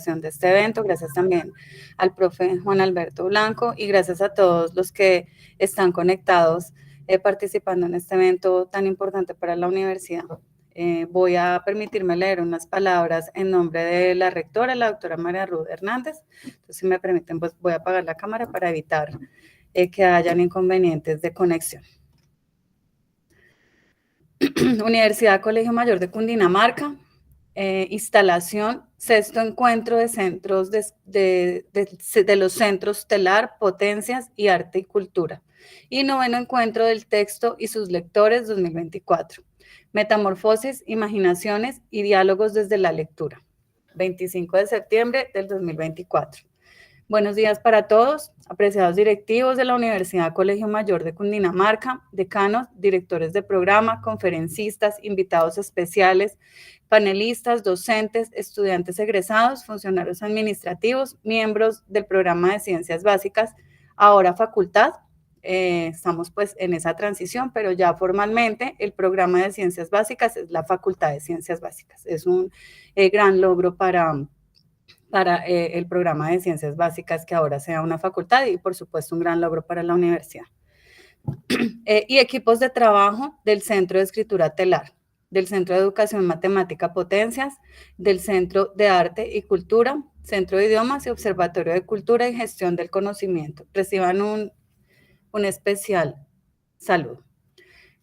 de este evento, gracias también al profe Juan Alberto Blanco y gracias a todos los que están conectados participando en este evento tan importante para la universidad. Voy a permitirme leer unas palabras en nombre de la rectora, la doctora María Ruth Hernández. Entonces, si me permiten, pues voy a apagar la cámara para evitar que hayan inconvenientes de conexión. Universidad Colegio Mayor de Cundinamarca, instalación, sexto encuentro de centros de los centros TELAR, Potencias y Arte y Cultura, y noveno encuentro del texto y sus lectores 2024, Metamorfosis, Imaginaciones y Diálogos desde la Lectura, 25 de septiembre del 2024. Buenos días para todos, apreciados directivos de la Universidad Colegio Mayor de Cundinamarca, decanos, directores de programa, conferencistas, invitados especiales, panelistas, docentes, estudiantes egresados, funcionarios administrativos, miembros del programa de Ciencias Básicas, ahora facultad. Estamos pues en esa transición, pero ya formalmente el programa de Ciencias Básicas es la Facultad de Ciencias Básicas. Es un gran logro para el programa de Ciencias Básicas que ahora sea una facultad y por supuesto un gran logro para la universidad. Y equipos de trabajo del Centro de Escritura TELAR, del Centro de Educación Matemática Potencias, del Centro de Arte y Cultura, Centro de Idiomas y Observatorio de Cultura y Gestión del Conocimiento. Reciban un especial saludo.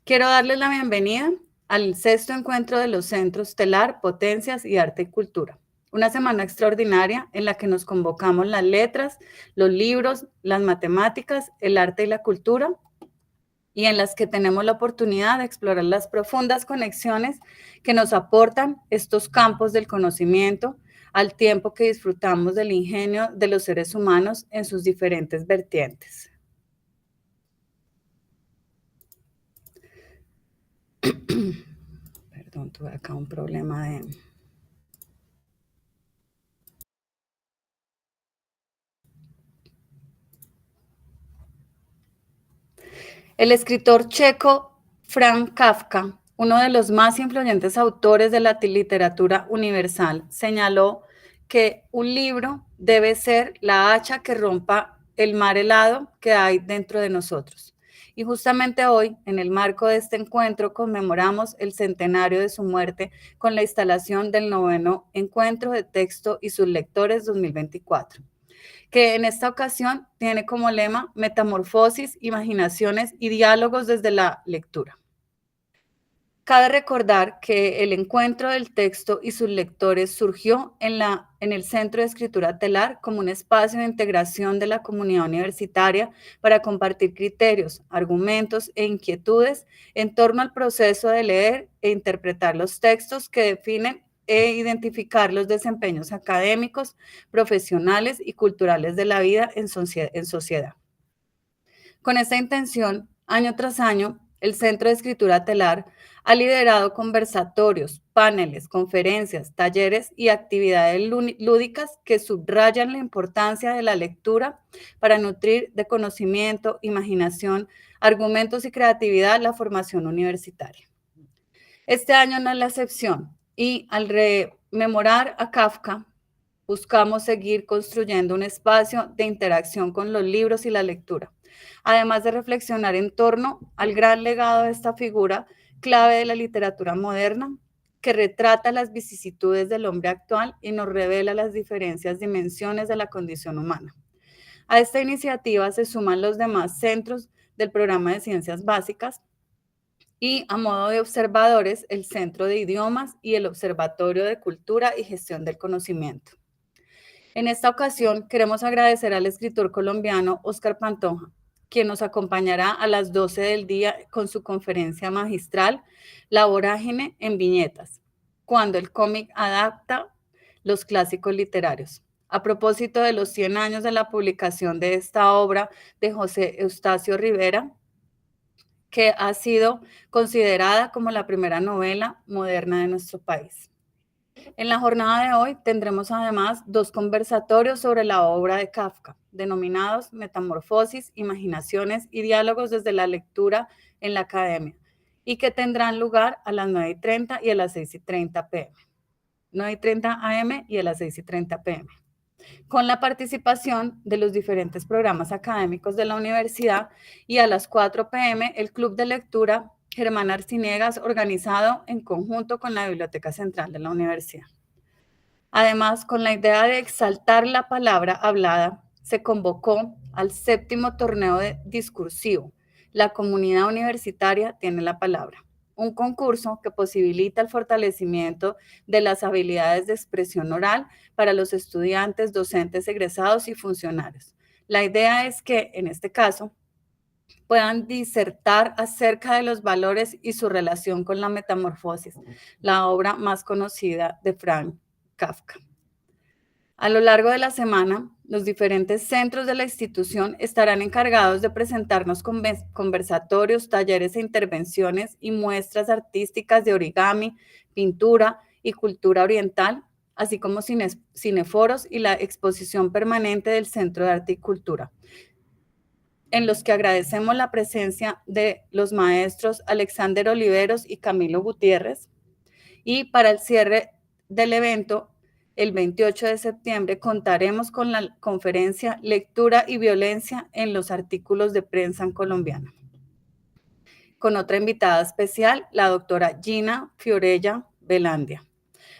Quiero darles la bienvenida al sexto encuentro de los centros TELAR, Potencias y Arte y Cultura. Una semana extraordinaria en la que nos convocamos las letras, los libros, las matemáticas, el arte y la cultura, y en las que tenemos la oportunidad de explorar las profundas conexiones que nos aportan estos campos del conocimiento al tiempo que disfrutamos del ingenio de los seres humanos en sus diferentes vertientes. Perdón, tuve acá un problema de... El escritor checo Franz Kafka, uno de los más influyentes autores de la literatura universal, señaló que un libro debe ser la hacha que rompa el mar helado que hay dentro de nosotros. Y justamente hoy, en el marco de este encuentro, conmemoramos el centenario de su muerte con la instalación del noveno Encuentro de Texto y sus Lectores 2024. Que en esta ocasión tiene como lema Metamorfosis, Imaginaciones y Diálogos desde la Lectura. Cabe recordar que el encuentro del texto y sus lectores surgió en el Centro de Escritura TELAR como un espacio de integración de la comunidad universitaria para compartir criterios, argumentos e inquietudes en torno al proceso de leer e interpretar los textos que definen e identificar los desempeños académicos, profesionales y culturales de la vida en sociedad. Con esta intención, año tras año, el Centro de Escritura TELAR ha liderado conversatorios, paneles, conferencias, talleres y actividades lúdicas que subrayan la importancia de la lectura para nutrir de conocimiento, imaginación, argumentos y creatividad la formación universitaria. Este año no es la excepción y al rememorar a Kafka, buscamos seguir construyendo un espacio de interacción con los libros y la lectura, además de reflexionar en torno al gran legado de esta figura clave de la literatura moderna, que retrata las vicisitudes del hombre actual y nos revela las diferentes dimensiones de la condición humana. A esta iniciativa se suman los demás centros del programa de Ciencias Básicas y, a modo de observadores, el Centro de Idiomas y el Observatorio de Cultura y Gestión del Conocimiento. En esta ocasión queremos agradecer al escritor colombiano Óscar Pantoja, quien nos acompañará a las 12 del día con su conferencia magistral La vorágine en viñetas, cuando el cómic adapta los clásicos literarios. A propósito de los 100 años de la publicación de esta obra de José Eustacio Rivera, que ha sido considerada como la primera novela moderna de nuestro país. En la jornada de hoy tendremos además 2 conversatorios sobre la obra de Kafka, denominados Metamorfosis, Imaginaciones y Diálogos desde la Lectura en la Academia, y que tendrán lugar a las 9:30 y a las 6:30 p.m. 9:30 AM y a las 6:30 PM, con la participación de los diferentes programas académicos de la universidad, y a las 4 PM el Club de Lectura Germán Arciniegas, organizado en conjunto con la Biblioteca Central de la universidad. Además, con la idea de exaltar la palabra hablada, se convocó al 7º torneo discursivo, La Comunidad Universitaria Tiene la Palabra, un concurso que posibilita el fortalecimiento de las habilidades de expresión oral para los estudiantes, docentes, egresados y funcionarios. La idea es que, en este caso, puedan disertar acerca de los valores y su relación con la metamorfosis, la obra más conocida de Franz Kafka. A lo largo de la semana, los diferentes centros de la institución estarán encargados de presentarnos conversatorios, talleres e intervenciones y muestras artísticas de origami, pintura y cultura oriental, así como cineforos y la exposición permanente del Centro de Arte y Cultura, en los que agradecemos la presencia de los maestros Alexander Oliveros y Camilo Gutiérrez. Y para el cierre del evento, el 28 de septiembre, contaremos con la conferencia Lectura y Violencia en los artículos de prensa en colombiana, con otra invitada especial, la doctora Gina Fiorella Velandia.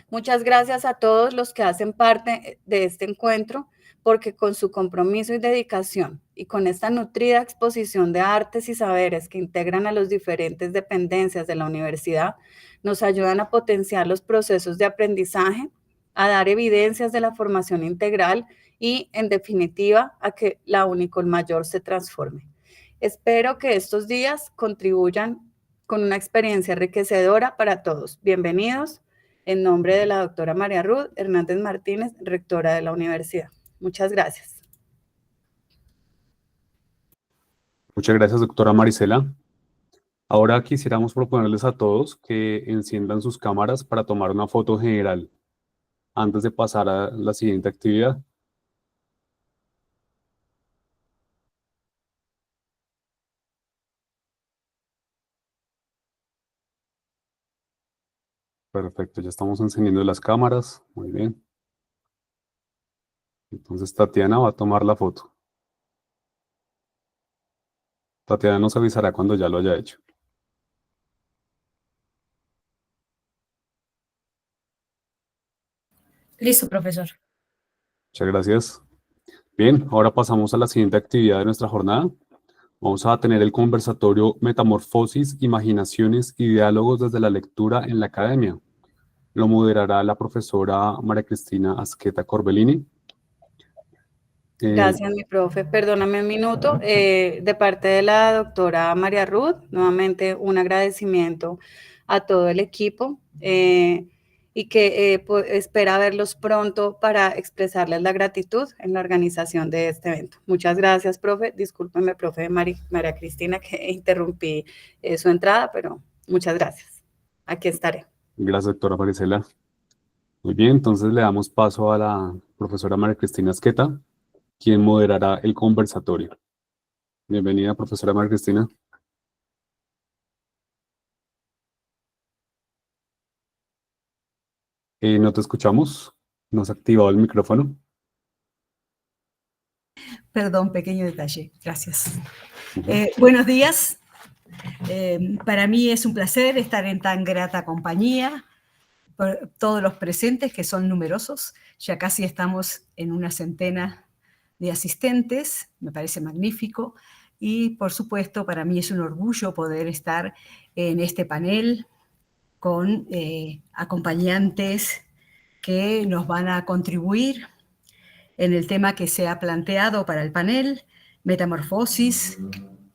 Muchas gracias a todos los que hacen parte de este encuentro, porque con su compromiso y dedicación y con esta nutrida exposición de artes y saberes que integran a las diferentes dependencias de la universidad, nos ayudan a potenciar los procesos de aprendizaje, a dar evidencias de la formación integral y, en definitiva, a que la Unicolmayor se transforme. Espero que estos días contribuyan con una experiencia enriquecedora para todos. Bienvenidos. En nombre de la doctora María Ruth Hernández Martínez, rectora de la universidad. Muchas gracias. Muchas gracias, doctora Marisela. Ahora quisiéramos proponerles a todos que enciendan sus cámaras para tomar una foto general antes de pasar a la siguiente actividad. Perfecto, ya estamos encendiendo las cámaras. Muy bien. Entonces Tatiana va a tomar la foto. Tatiana nos avisará cuando ya lo haya hecho. Listo, profesor. Muchas gracias. Bien, ahora pasamos a la siguiente actividad de nuestra jornada. Vamos a tener el conversatorio Metamorfosis, Imaginaciones y Diálogos desde la Lectura en la Academia. Lo moderará la profesora María Cristina Asqueta Corbellini. Gracias, mi profe. Perdóname un minuto. De parte de la doctora María Ruth, nuevamente un agradecimiento a todo el equipo y que espera verlos pronto para expresarles la gratitud en la organización de este evento. Muchas gracias, profe. Discúlpeme, profe María Cristina, que interrumpí su entrada, pero muchas gracias. Aquí estaré. Gracias, doctora Marisela. Muy bien, entonces le damos paso a la profesora María Cristina Asqueta, quien moderará el conversatorio. Bienvenida, profesora María Cristina. No te escuchamos. ¿No has activado el micrófono? Perdón, pequeño detalle. Gracias. Buenos días. Para mí es un placer estar en tan grata compañía. Por todos los presentes, que son numerosos. Ya casi estamos en una centena de asistentes. Me parece magnífico. Y, por supuesto, para mí es un orgullo poder estar en este panel con acompañantes que nos van a contribuir en el tema que se ha planteado para el panel, metamorfosis,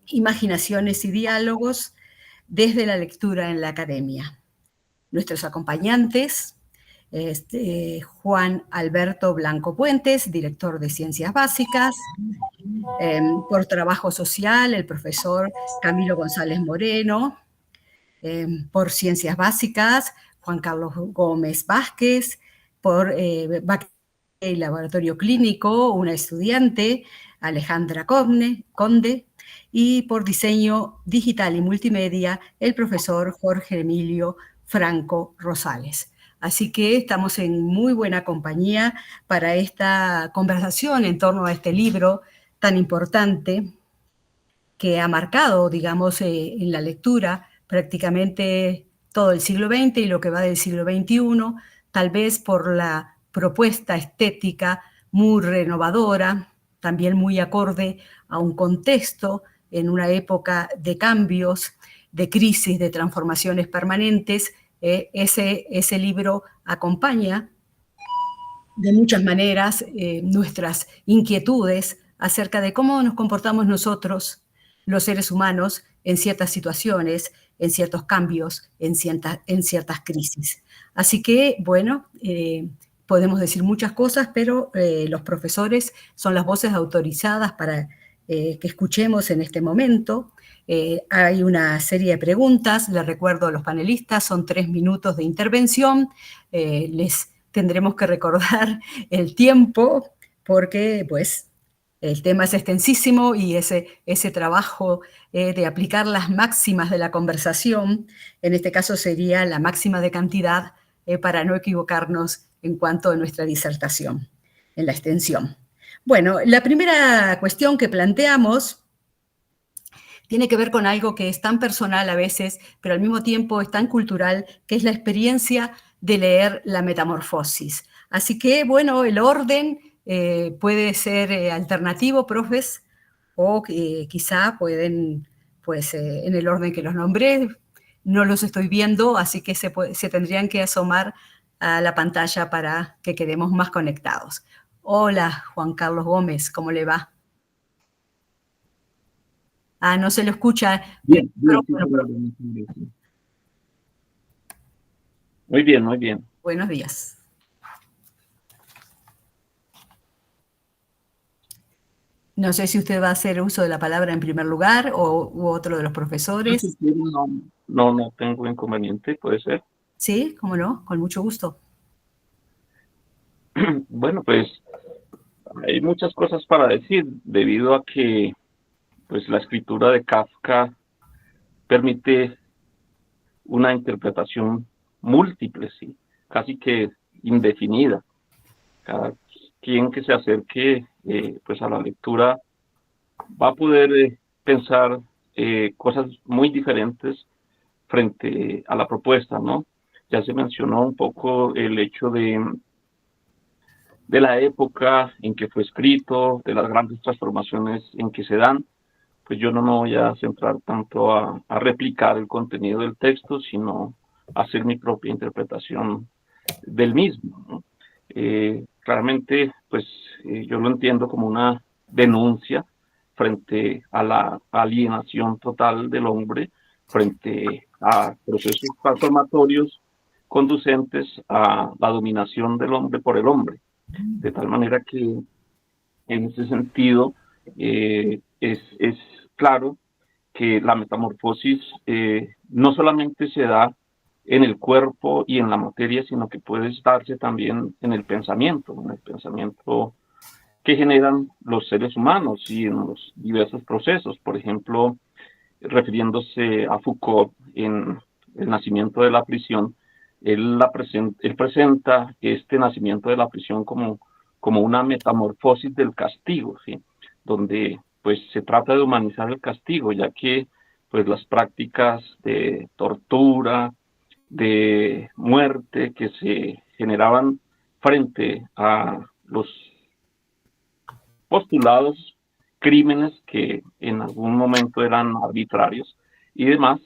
imaginaciones y diálogos desde la lectura en la academia. Nuestros acompañantes, Juan Alberto Blanco Puentes, director de Ciencias Básicas, por Trabajo Social, el profesor Camilo González Moreno, por Ciencias Básicas, Juan Carlos Gómez Vázquez, por el Laboratorio Clínico, una estudiante, Alejandra Conde, y por Diseño Digital y Multimedia, el profesor Jorge Emilio Franco Rosales. Así que estamos en muy buena compañía para esta conversación en torno a este libro tan importante que ha marcado, digamos, en la lectura prácticamente todo el siglo XX y lo que va del siglo XXI, tal vez por la propuesta estética muy renovadora, también muy acorde a un contexto en una época de cambios, de crisis, de transformaciones permanentes. Ese libro acompaña de muchas maneras nuestras inquietudes acerca de cómo nos comportamos nosotros, los seres humanos, en ciertas situaciones, en ciertos cambios, en ciertas crisis. Así que, bueno, podemos decir muchas cosas, pero los profesores son las voces autorizadas para que escuchemos en este momento. Hay una serie de preguntas, les recuerdo a los panelistas, son 3 minutos de intervención. Les tendremos que recordar el tiempo porque, pues, el tema es extensísimo y ese trabajo de aplicar las máximas de la conversación, en este caso sería la máxima de cantidad para no equivocarnos en cuanto a nuestra disertación, en la extensión. Bueno, la primera cuestión que planteamos tiene que ver con algo que es tan personal a veces, pero al mismo tiempo es tan cultural, que es la experiencia de leer La Metamorfosis. Así que, bueno, el orden puede ser alternativo, profes, o quizá pueden, pues en el orden que los nombré, no los estoy viendo, así que se tendrían que asomar a la pantalla para que quedemos más conectados. Hola, Juan Carlos Gómez, ¿cómo le va? Ah, no se lo escucha. Bien, bien, sí, sí. Muy bien, muy bien. Buenos días. No sé si usted va a hacer uso de la palabra en primer lugar u otro de los profesores. No tengo inconveniente, puede ser. Sí, cómo no, con mucho gusto. Bueno, pues hay muchas cosas para decir, debido a que pues la escritura de Kafka permite una interpretación múltiple, sí, casi que indefinida. Cada quien que se acerque pues a la lectura va a poder pensar cosas muy diferentes frente a la propuesta, ¿no? Ya se mencionó un poco el hecho de la época en que fue escrito, de las grandes transformaciones en que se dan. Pues yo no me voy a centrar tanto a replicar el contenido del texto, sino a hacer mi propia interpretación del mismo, ¿no? Claramente, pues yo lo entiendo como una denuncia frente a la alienación total del hombre, frente a procesos transformatorios conducentes a la dominación del hombre por el hombre. De tal manera que, en ese sentido, es claro que la metamorfosis no solamente se da en el cuerpo y en la materia, sino que puede darse también en el pensamiento que generan los seres humanos y en los diversos procesos. Por ejemplo, refiriéndose a Foucault en El nacimiento de la prisión, él presenta este nacimiento de la prisión como una metamorfosis del castigo, ¿sí? Donde pues se trata de humanizar el castigo, ya que pues las prácticas de tortura, de muerte que se generaban frente a los postulados crímenes que en algún momento eran arbitrarios y demás,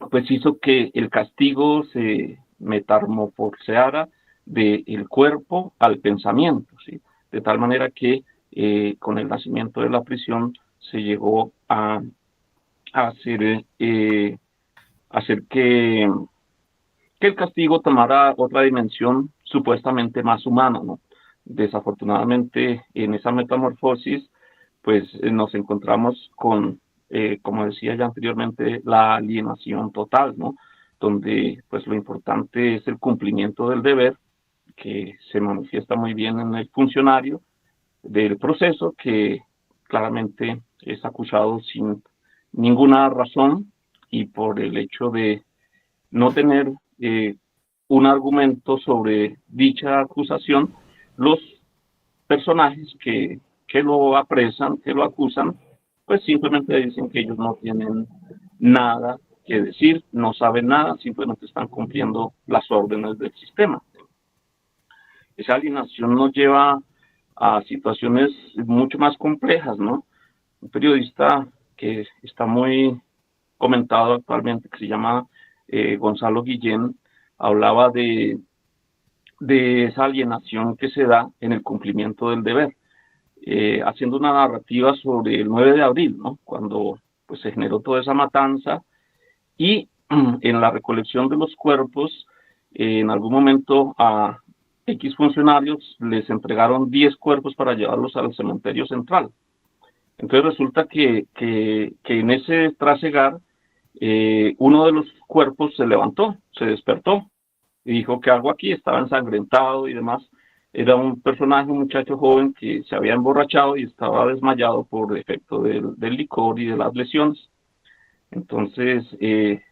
pues hizo que el castigo se metamorfoseara del cuerpo al pensamiento, ¿sí? De tal manera que con el nacimiento de la prisión se llegó a hacer que el castigo tomara otra dimensión supuestamente más humana, ¿no? Desafortunadamente, en esa metamorfosis, pues nos encontramos con, como decía ya anteriormente, la alienación total, ¿no? Donde pues lo importante es el cumplimiento del deber, que se manifiesta muy bien en el funcionario del proceso, que claramente es acusado sin ninguna razón y por el hecho de no tener un argumento sobre dicha acusación, los personajes que lo apresan, que lo acusan, pues simplemente dicen que ellos no tienen nada que decir, no saben nada, simplemente están cumpliendo las órdenes del sistema. Esa alienación nos lleva a situaciones mucho más complejas, ¿no? Un periodista que está muy comentado actualmente, que se llama Gonzalo Guillén, hablaba de esa alienación que se da en el cumplimiento del deber, haciendo una narrativa sobre el 9 de abril, ¿no? Cuando pues, se generó toda esa matanza y en la recolección de los cuerpos, en algún momento a X funcionarios les entregaron 10 cuerpos para llevarlos al cementerio central. Entonces resulta que en ese trasegar, uno de los cuerpos se levantó, se despertó y dijo que algo aquí estaba ensangrentado y demás. Era un personaje, un muchacho joven que se había emborrachado y estaba desmayado por efecto del licor y de las lesiones. Entonces,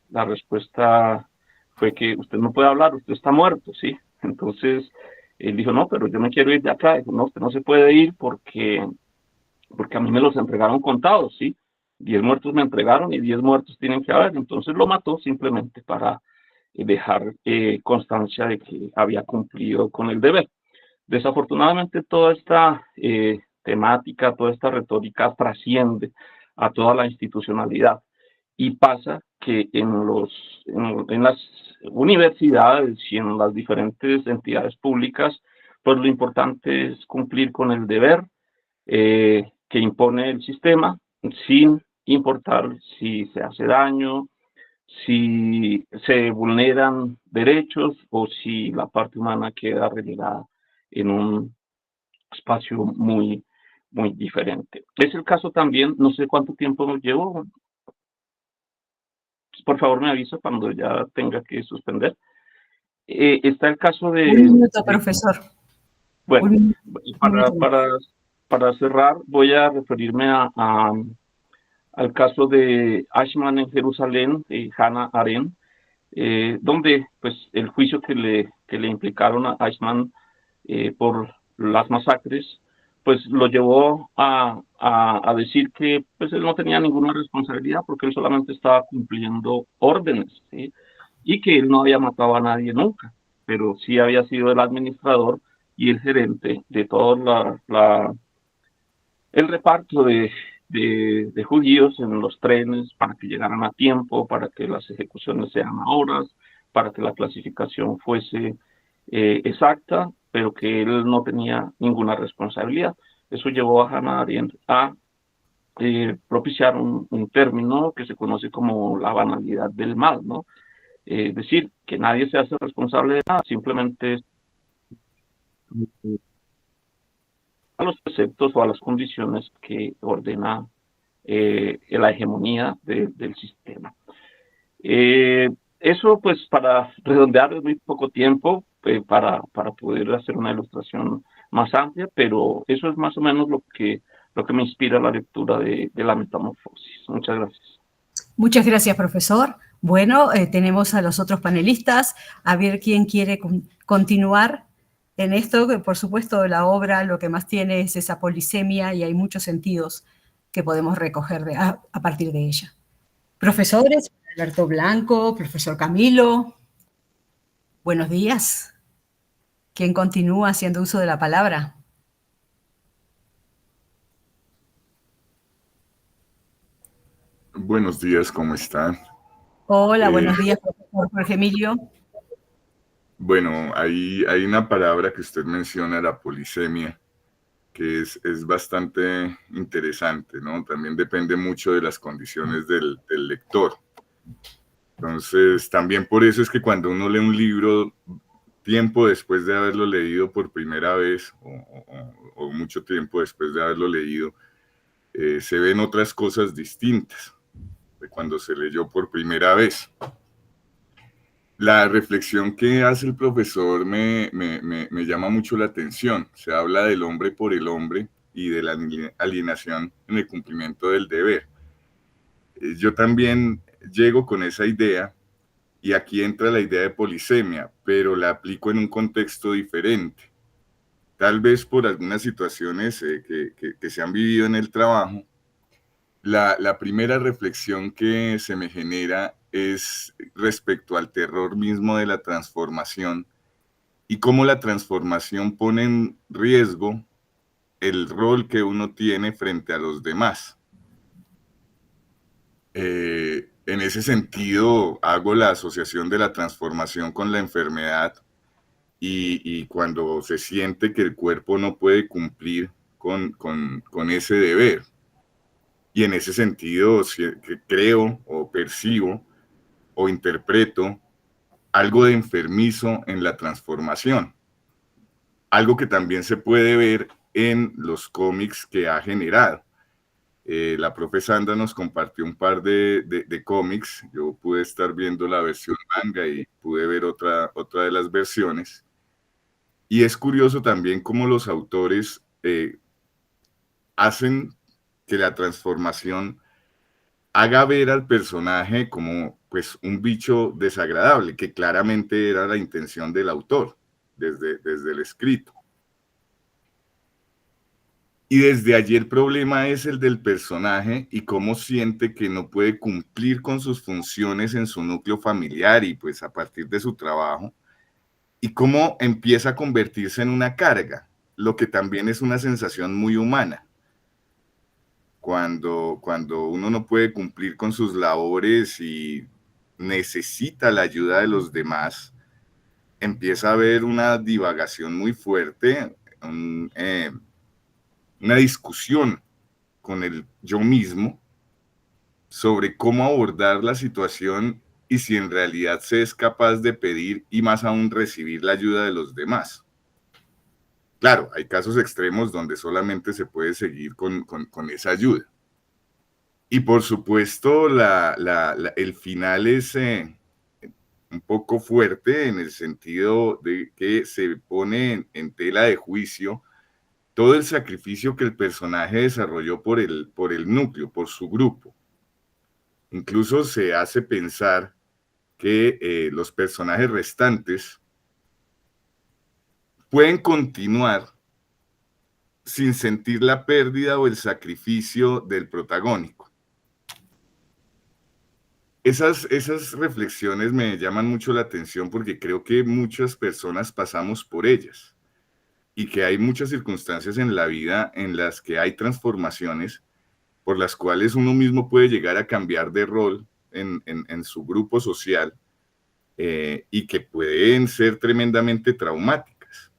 la respuesta fue que usted no puede hablar, usted está muerto, ¿sí? Entonces, él dijo, no, pero yo me quiero ir de acá. Dijo, no, usted no se puede ir porque a mí me los entregaron contados, ¿sí? 10 muertos me entregaron y 10 muertos tienen que haber. Entonces lo mató simplemente para dejar constancia de que había cumplido con el deber. Desafortunadamente toda esta temática, toda esta retórica trasciende a toda la institucionalidad y pasa que en las universidades y en las diferentes entidades públicas, pues lo importante es cumplir con el deber que impone el sistema, sin importar si se hace daño, si se vulneran derechos o si la parte humana queda relegada en un espacio muy, muy diferente. Es el caso también, no sé cuánto tiempo llevo, por favor me avisa cuando ya tenga que suspender. Está el caso de... Un minuto, profesor. Bueno, para cerrar voy a referirme al caso de Eichmann en Jerusalén, Hannah Arendt, donde pues el juicio que le implicaron a Eichmann por las masacres, pues lo llevó a decir que pues él no tenía ninguna responsabilidad porque él solamente estaba cumpliendo órdenes, ¿sí? Y que él no había matado a nadie nunca, pero sí había sido el administrador y el gerente de todo el reparto de judíos en los trenes para que llegaran a tiempo, para que las ejecuciones sean a horas, para que la clasificación fuese exacta, pero que él no tenía ninguna responsabilidad. Eso llevó a Hannah Arendt a propiciar un término que se conoce como la banalidad del mal, ¿no? Es decir, que nadie se hace responsable de nada, simplemente a los preceptos o a las condiciones que ordena la hegemonía del sistema. Eso, pues, para redondear es muy poco tiempo para poder hacer una ilustración más amplia, pero eso es más o menos lo que me inspira la lectura de la Metamorfosis. Muchas gracias. Muchas gracias, profesor. Bueno, tenemos a los otros panelistas, a ver quién quiere continuar en esto, que por supuesto la obra lo que más tiene es esa polisemia y hay muchos sentidos que podemos recoger a partir de ella. Profesores, Alberto Blanco, profesor Camilo, buenos días. ¿Quién continúa haciendo uso de la palabra? Buenos días, ¿cómo están? Hola, buenos días, profesor Jorge Emilio. Bueno, hay una palabra que usted menciona, la polisemia, que es bastante interesante, ¿no? También depende mucho de las condiciones del lector. Entonces, también por eso es que cuando uno lee un libro, tiempo después de haberlo leído por primera vez, o mucho tiempo después de haberlo leído, se ven otras cosas distintas de cuando se leyó por primera vez. La reflexión que hace el profesor me llama mucho la atención. Se habla del hombre por el hombre y de la alienación en el cumplimiento del deber. Yo también llego con esa idea y aquí entra la idea de polisemia, pero la aplico en un contexto diferente. Tal vez por algunas situaciones que se han vivido en el trabajo, la primera reflexión que se me genera es respecto al terror mismo de la transformación y cómo la transformación pone en riesgo el rol que uno tiene frente a los demás. En ese sentido, hago la asociación de la transformación con la enfermedad y cuando se siente que el cuerpo no puede cumplir con ese deber. Y en ese sentido, que creo o percibo o interpreto algo de enfermizo en la transformación. Algo que también se puede ver en los cómics que ha generado. La profe Sandra nos compartió un par de cómics. Yo pude estar viendo la versión manga y pude ver otra de las versiones. Y es curioso también cómo los autores hacen que la transformación haga ver al personaje como pues un bicho desagradable, que claramente era la intención del autor desde el escrito. Y desde allí el problema es el del personaje y cómo siente que no puede cumplir con sus funciones en su núcleo familiar y pues a partir de su trabajo, y cómo empieza a convertirse en una carga, lo que también es una sensación muy humana. Cuando uno no puede cumplir con sus labores y necesita la ayuda de los demás, empieza a haber una divagación muy fuerte, una discusión con el yo mismo sobre cómo abordar la situación y si en realidad se es capaz de pedir y más aún recibir la ayuda de los demás. Claro, hay casos extremos donde solamente se puede seguir con esa ayuda. Y por supuesto, el final es un poco fuerte en el sentido de que se pone en tela de juicio todo el sacrificio que el personaje desarrolló por el núcleo, por su grupo. Incluso se hace pensar que los personajes restantes pueden continuar sin sentir la pérdida o el sacrificio del protagónico. Esas reflexiones me llaman mucho la atención porque creo que muchas personas pasamos por ellas y que hay muchas circunstancias en la vida en las que hay transformaciones por las cuales uno mismo puede llegar a cambiar de rol en su grupo social y que pueden ser tremendamente traumáticas.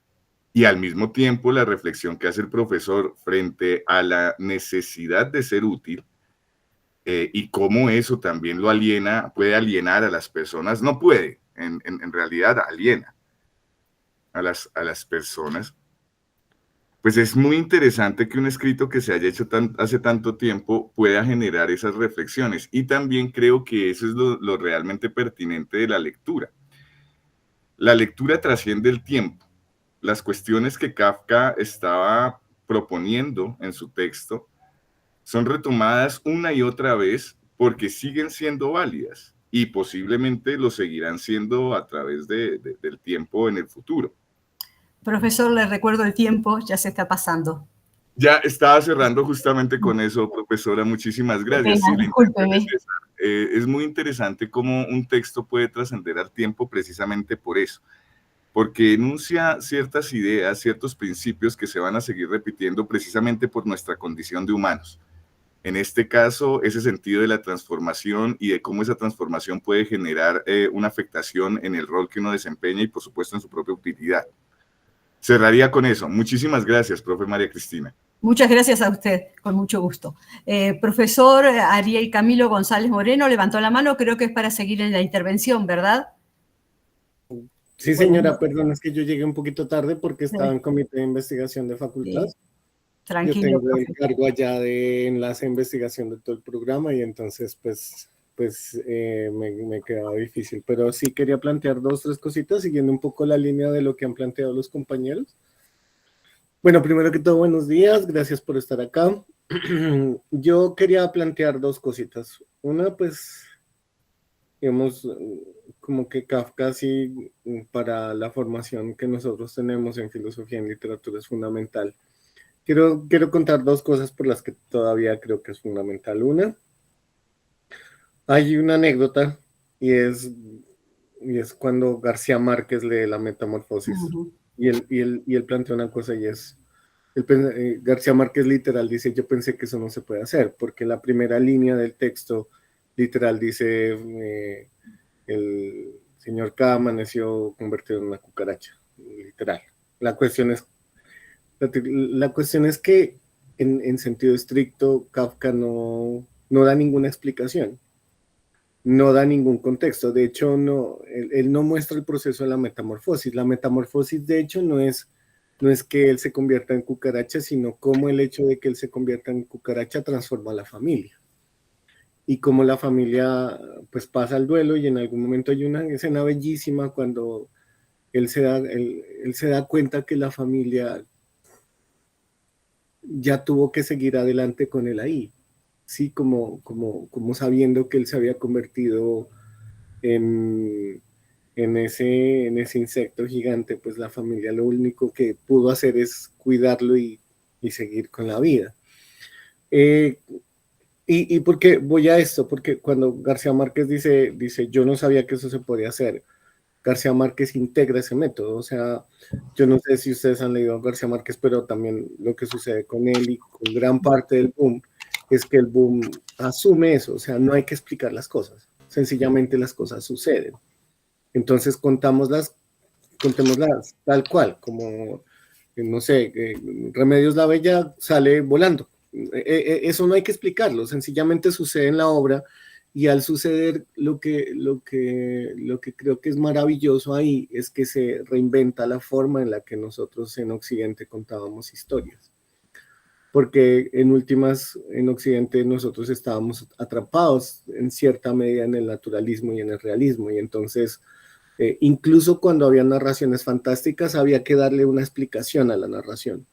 Y al mismo tiempo la reflexión que hace el profesor frente a la necesidad de ser útil y cómo eso también lo aliena, puede alienar a las personas, no puede, en realidad aliena a las personas. Pues es muy interesante que un escrito que se haya hecho hace tanto tiempo pueda generar esas reflexiones. Y también creo que eso es lo realmente pertinente de la lectura. La lectura trasciende el tiempo. Las cuestiones que Kafka estaba proponiendo en su texto son retomadas una y otra vez porque siguen siendo válidas y posiblemente lo seguirán siendo a través del tiempo en el futuro. Profesor, le recuerdo el tiempo, ya se está pasando. Ya estaba cerrando justamente con eso, profesora. Muchísimas gracias. Sí, discúlpeme. Es muy interesante cómo un texto puede trascender al tiempo precisamente por eso, porque enuncia ciertas ideas, ciertos principios que se van a seguir repitiendo precisamente por nuestra condición de humanos. En este caso, ese sentido de la transformación y de cómo esa transformación puede generar una afectación en el rol que uno desempeña y, por supuesto, en su propia utilidad. Cerraría con eso. Muchísimas gracias, profe María Cristina. Muchas gracias a usted, con mucho gusto. Profesor Ariel Camilo González Moreno levantó la mano, creo que es para seguir en la intervención, ¿verdad? Sí, señora, perdón, es que yo llegué un poquito tarde porque estaba en comité de investigación de facultad. Sí. Tranquilo. Yo tengo el cargo allá de enlace de investigación de todo el programa y entonces me quedaba difícil, pero sí quería plantear 2 o 3 cositas siguiendo un poco la línea de lo que han planteado los compañeros. Bueno, primero que todo, buenos días, gracias por estar acá. Yo quería plantear 2 cositas. Una, pues, digamos, como que Kafka sí, para la formación que nosotros tenemos en filosofía y en literatura es fundamental. Quiero contar dos cosas por las que todavía creo que es fundamental. Una, hay una anécdota y es cuando García Márquez lee La Metamorfosis. Y él plantea una cosa y es, García Márquez literal dice, yo pensé que eso no se puede hacer, porque la primera línea del texto literal dice, el señor K amaneció convertido en una cucaracha, literal. La cuestión es que en sentido estricto Kafka no da ninguna explicación, no da ningún contexto. De hecho, él no muestra el proceso de la metamorfosis. La metamorfosis, de hecho, no es que él se convierta en cucaracha, sino cómo el hecho de que él se convierta en cucaracha transforma a la familia. Y cómo la familia pues pasa el duelo, y en algún momento hay una escena bellísima cuando él se da cuenta que la familia ya tuvo que seguir adelante con él ahí, sí, como sabiendo que él se había convertido en ese insecto gigante, pues la familia lo único que pudo hacer es cuidarlo y seguir con la vida. ¿Y por qué voy a esto? Porque cuando García Márquez dice, yo no sabía que eso se podía hacer, García Márquez integra ese método. O sea, yo no sé si ustedes han leído a García Márquez, pero también lo que sucede con él y con gran parte del boom es que el boom asume eso. O sea, no hay que explicar las cosas, sencillamente las cosas suceden. Entonces contémoslas tal cual, como, no sé, Remedios la Bella sale volando. Eso no hay que explicarlo, sencillamente sucede en la obra, y al suceder lo que creo que es maravilloso ahí es que se reinventa la forma en la que nosotros en Occidente contábamos historias. Porque en últimas, en Occidente nosotros estábamos atrapados en cierta medida en el naturalismo y en el realismo, y entonces incluso cuando había narraciones fantásticas había que darle una explicación a la narración.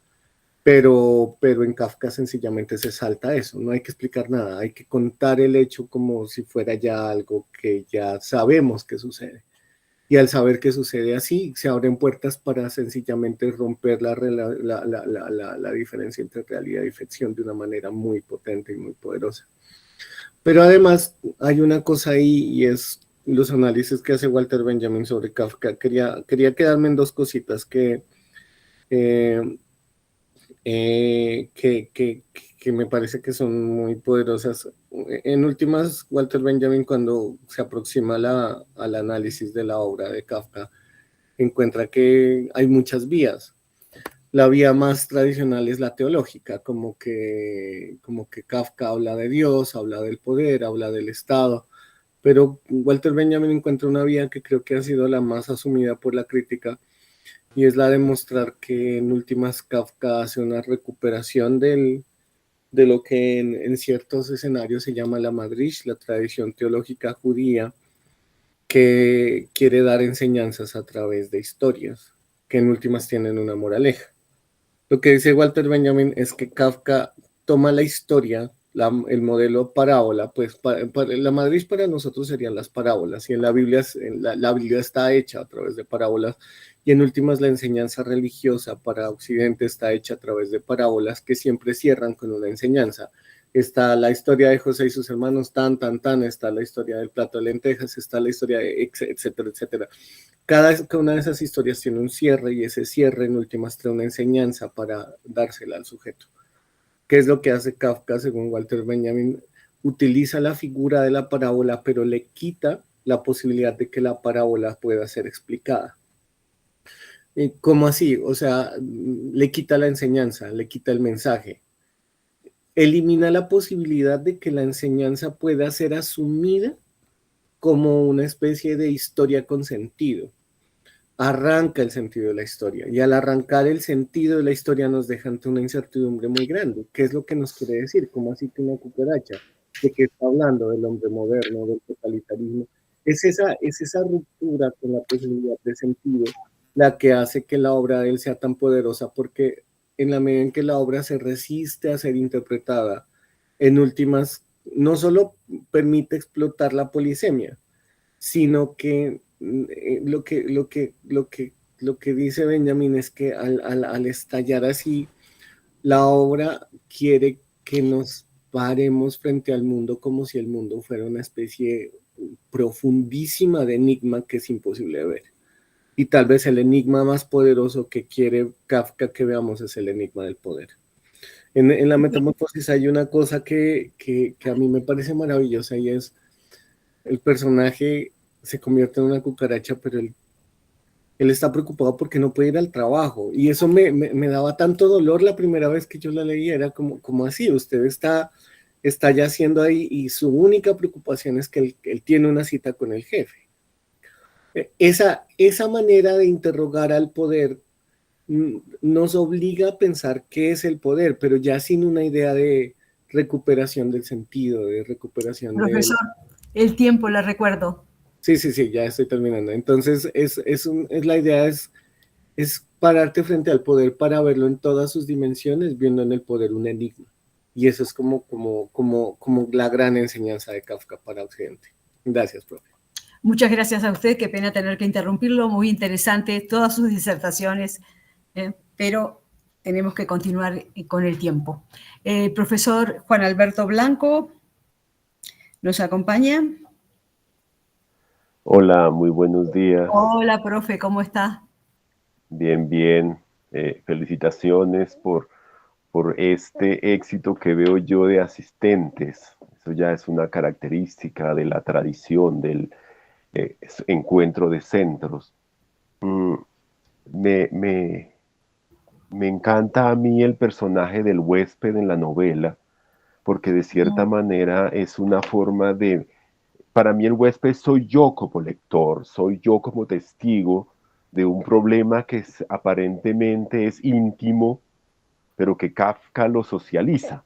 Pero en Kafka sencillamente se salta eso, no hay que explicar nada, hay que contar el hecho como si fuera ya algo que ya sabemos que sucede. Y al saber que sucede así, se abren puertas para sencillamente romper la diferencia entre realidad y ficción de una manera muy potente y muy poderosa. Pero además hay una cosa ahí, y es los análisis que hace Walter Benjamin sobre Kafka. Quería quedarme en dos cositas que me parece que son muy poderosas. En últimas, Walter Benjamin, cuando se aproxima al análisis de la obra de Kafka, encuentra que hay muchas vías. La vía más tradicional es la teológica, como que Kafka habla de Dios, habla del poder, habla del Estado, pero Walter Benjamin encuentra una vía que creo que ha sido la más asumida por la crítica, y es la de mostrar que en últimas Kafka hace una recuperación de lo que en ciertos escenarios se llama la Madrish, la tradición teológica judía, que quiere dar enseñanzas a través de historias, que en últimas tienen una moraleja. Lo que dice Walter Benjamin es que Kafka toma la historia, el modelo parábola, pues la Madrish para nosotros serían las parábolas, y en la Biblia, la Biblia está hecha a través de parábolas, y en últimas la enseñanza religiosa para Occidente está hecha a través de parábolas que siempre cierran con una enseñanza. Está la historia de José y sus hermanos, está la historia del plato de lentejas, está la historia de etcétera, etcétera. Cada una de esas historias tiene un cierre, y ese cierre en últimas trae una enseñanza para dársela al sujeto. ¿Qué es lo que hace Kafka según Walter Benjamin? Utiliza la figura de la parábola, pero le quita la posibilidad de que la parábola pueda ser explicada. ¿Cómo así? O sea, le quita la enseñanza, le quita el mensaje. Elimina la posibilidad de que la enseñanza pueda ser asumida como una especie de historia con sentido. Arranca el sentido de la historia, y al arrancar el sentido de la historia nos deja ante una incertidumbre muy grande. ¿Qué es lo que nos quiere decir? ¿Cómo así que una cucaracha? ¿De qué está hablando? ¿Del hombre moderno, del totalitarismo? Es esa ruptura con la posibilidad de sentido la que hace que la obra de él sea tan poderosa, porque en la medida en que la obra se resiste a ser interpretada, en últimas no solo permite explotar la polisemia, sino que lo que dice Benjamin es que al estallar así, la obra quiere que nos paremos frente al mundo como si el mundo fuera una especie profundísima de enigma que es imposible de ver. Y tal vez el enigma más poderoso que quiere Kafka que veamos es el enigma del poder. En la Metamorfosis hay una cosa que a mí me parece maravillosa y es el personaje se convierte en una cucaracha, pero él está preocupado porque no puede ir al trabajo. Y eso me daba tanto dolor la primera vez que yo la leí. Era como así, usted está ya haciendo ahí y su única preocupación es que él tiene una cita con el jefe. Esa manera de interrogar al poder nos obliga a pensar qué es el poder, pero ya sin una idea de recuperación del sentido, de recuperación del... Profesor, el tiempo, le recuerdo. Sí, ya estoy terminando. Entonces, la idea es pararte frente al poder para verlo en todas sus dimensiones, viendo en el poder un enigma. Y eso es como la gran enseñanza de Kafka para Occidente. Gracias, profe. Muchas gracias a usted, qué pena tener que interrumpirlo, muy interesante todas sus disertaciones, pero tenemos que continuar con el tiempo. Profesor Juan Alberto Blanco, ¿nos acompaña? Hola, muy buenos días. Hola, profe, ¿cómo está? Bien, bien. Felicitaciones por este éxito que veo yo de asistentes. Eso ya es una característica de la tradición del encuentro de centros. Me encanta a mí el personaje del huésped en la novela, porque de cierta manera es una forma de... Para mí el huésped soy yo como lector, soy yo como testigo de un problema que aparentemente es íntimo, pero que Kafka lo socializa,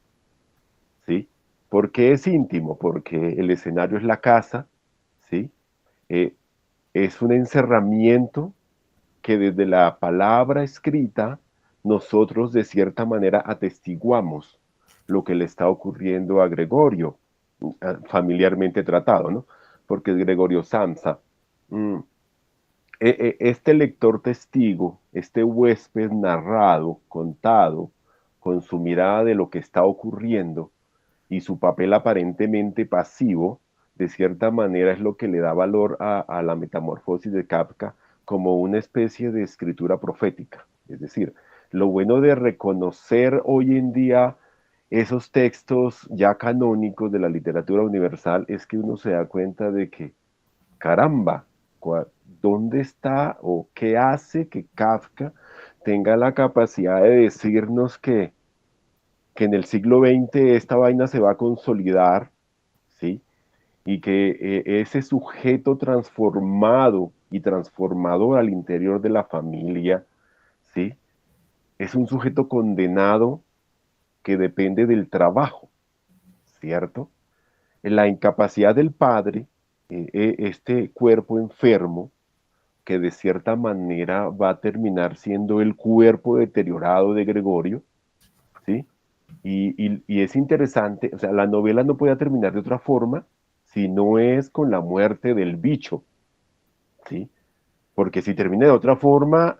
¿sí? ¿Por qué es íntimo? Porque el escenario es la casa, ¿sí? Es un encerramiento que desde la palabra escrita nosotros de cierta manera atestiguamos lo que le está ocurriendo a Gregorio, familiarmente tratado, ¿no? Porque es Gregorio Samsa. Este lector testigo, este huésped narrado, contado, con su mirada de lo que está ocurriendo y su papel aparentemente pasivo, de cierta manera es lo que le da valor a la metamorfosis de Kafka como una especie de escritura profética. Es decir, lo bueno de reconocer hoy en día esos textos ya canónicos de la literatura universal es que uno se da cuenta de que, caramba, ¿dónde está o qué hace que Kafka tenga la capacidad de decirnos que en el siglo XX esta vaina se va a consolidar, ¿sí? Y que ese sujeto transformado y transformador al interior de la familia, ¿sí? Es un sujeto condenado que depende del trabajo, ¿cierto? La incapacidad del padre, este cuerpo enfermo, que de cierta manera va a terminar siendo el cuerpo deteriorado de Gregorio, ¿sí? Y es interesante, o sea, la novela no puede terminar de otra forma si no es con la muerte del bicho, ¿sí? Porque si termina de otra forma,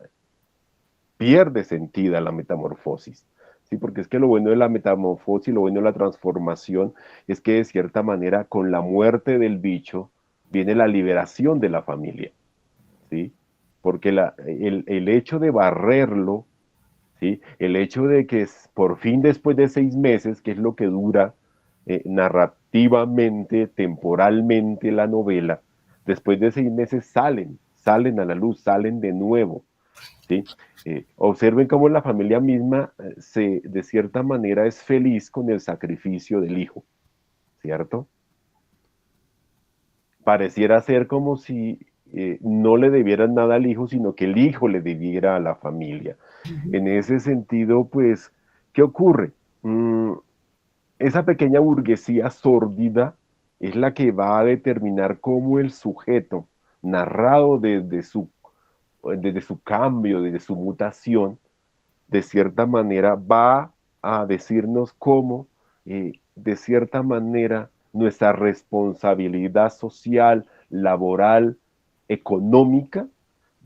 pierde sentido la metamorfosis, ¿sí? Porque es que lo bueno de la metamorfosis, lo bueno de la transformación, es que de cierta manera con la muerte del bicho viene la liberación de la familia, ¿sí? Porque el hecho de barrerlo, ¿sí? El hecho de que por fin después de 6 meses, que es lo que dura narrativamente, temporalmente la novela, después de 6 meses salen a la luz, salen de nuevo, ¿sí? Observen cómo la familia misma de cierta manera es feliz con el sacrificio del hijo, ¿cierto? Pareciera ser como si no le debieran nada al hijo, sino que el hijo le debiera a la familia. En ese sentido, pues, ¿qué ocurre? Esa pequeña burguesía sórdida es la que va a determinar cómo el sujeto, narrado desde su cambio, desde su mutación, de cierta manera va a decirnos cómo, de cierta manera, nuestra responsabilidad social, laboral, económica,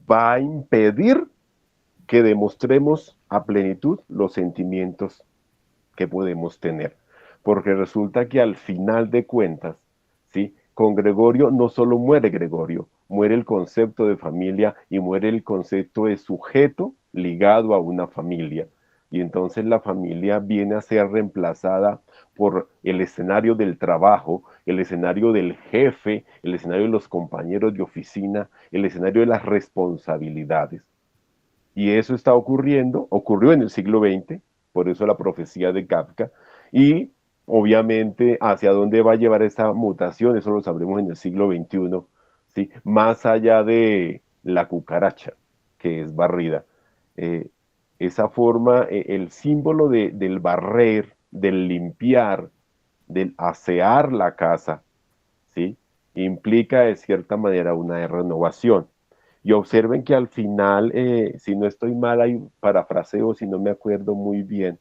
va a impedir que demostremos a plenitud los sentimientos que podemos tener. Porque resulta que al final de cuentas, ¿sí?, con Gregorio no solo muere Gregorio, muere el concepto de familia y muere el concepto de sujeto ligado a una familia. Y entonces la familia viene a ser reemplazada por el escenario del trabajo, el escenario del jefe, el escenario de los compañeros de oficina, el escenario de las responsabilidades. Y eso está ocurrió en el siglo XX, por eso la profecía de Kafka, y obviamente hacia dónde va a llevar esa mutación, eso lo sabremos en el siglo XXI, ¿sí? Más allá de la cucaracha, que es barrida. Esa forma, el símbolo del barrer, del limpiar, del asear la casa, ¿sí?, implica de cierta manera una renovación. Y observen que al final, si no estoy mal, hay un parafraseo, si no me acuerdo muy bien,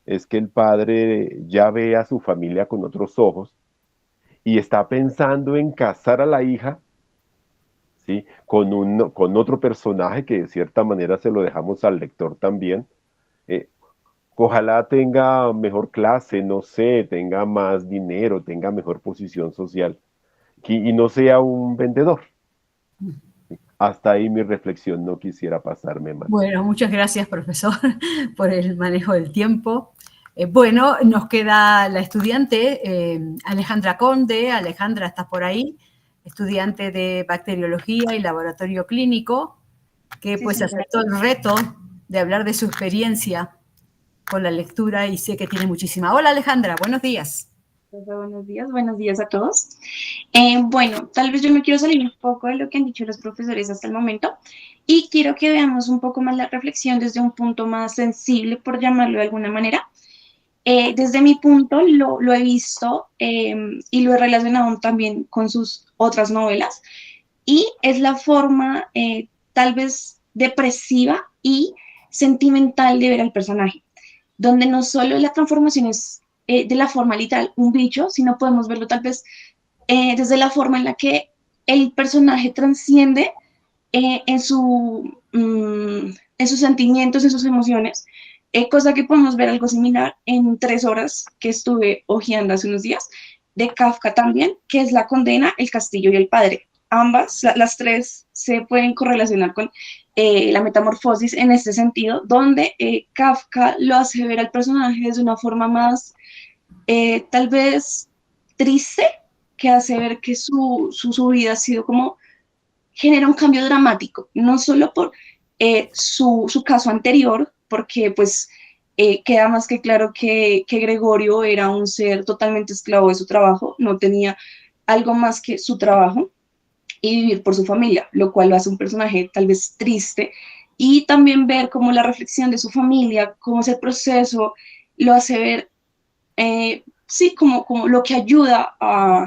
es que el padre ya ve a su familia con otros ojos y está pensando en casar a la hija, ¿sí?, con otro personaje que de cierta manera se lo dejamos al lector también. Ojalá tenga mejor clase, no sé, tenga más dinero, tenga mejor posición social y no sea un vendedor. Hasta ahí mi reflexión, no quisiera pasarme más. Bueno, muchas gracias, profesor, por el manejo del tiempo. Bueno, nos queda la estudiante Alejandra Conde. Alejandra, ¿estás por ahí? Estudiante de bacteriología y laboratorio clínico, que Sí, pues sí. aceptó el reto de hablar de su experiencia con la lectura y sé que tiene muchísima. Hola, Alejandra, buenos días. Buenos días a todos. Bueno, tal vez yo me quiero salir un poco de lo que han dicho los profesores hasta el momento y quiero que veamos un poco más la reflexión desde un punto más sensible, por llamarlo de alguna manera. Desde mi punto lo he visto y lo he relacionado también con sus otras novelas y es la forma tal vez depresiva y sentimental de ver al personaje, donde no solo la transformación es de la forma literal un bicho, sino podemos verlo tal vez desde la forma en la que el personaje transciende en sus sentimientos, en sus emociones, cosa que podemos ver algo similar en 3 horas que estuve hojeando hace unos días, de Kafka también, que es La condena, El castillo y el padre. Ambas, las tres, se pueden correlacionar con la metamorfosis en este sentido, donde Kafka lo hace ver al personaje de una forma más tal vez triste, que hace ver que su vida ha sido como, genera un cambio dramático, no solo por su caso anterior, porque pues queda más que claro que Gregorio era un ser totalmente esclavo de su trabajo, no tenía algo más que su trabajo y vivir por su familia, lo cual lo hace un personaje tal vez triste, y también ver cómo la reflexión de su familia, cómo ese proceso lo hace ver, sí, como lo que ayuda a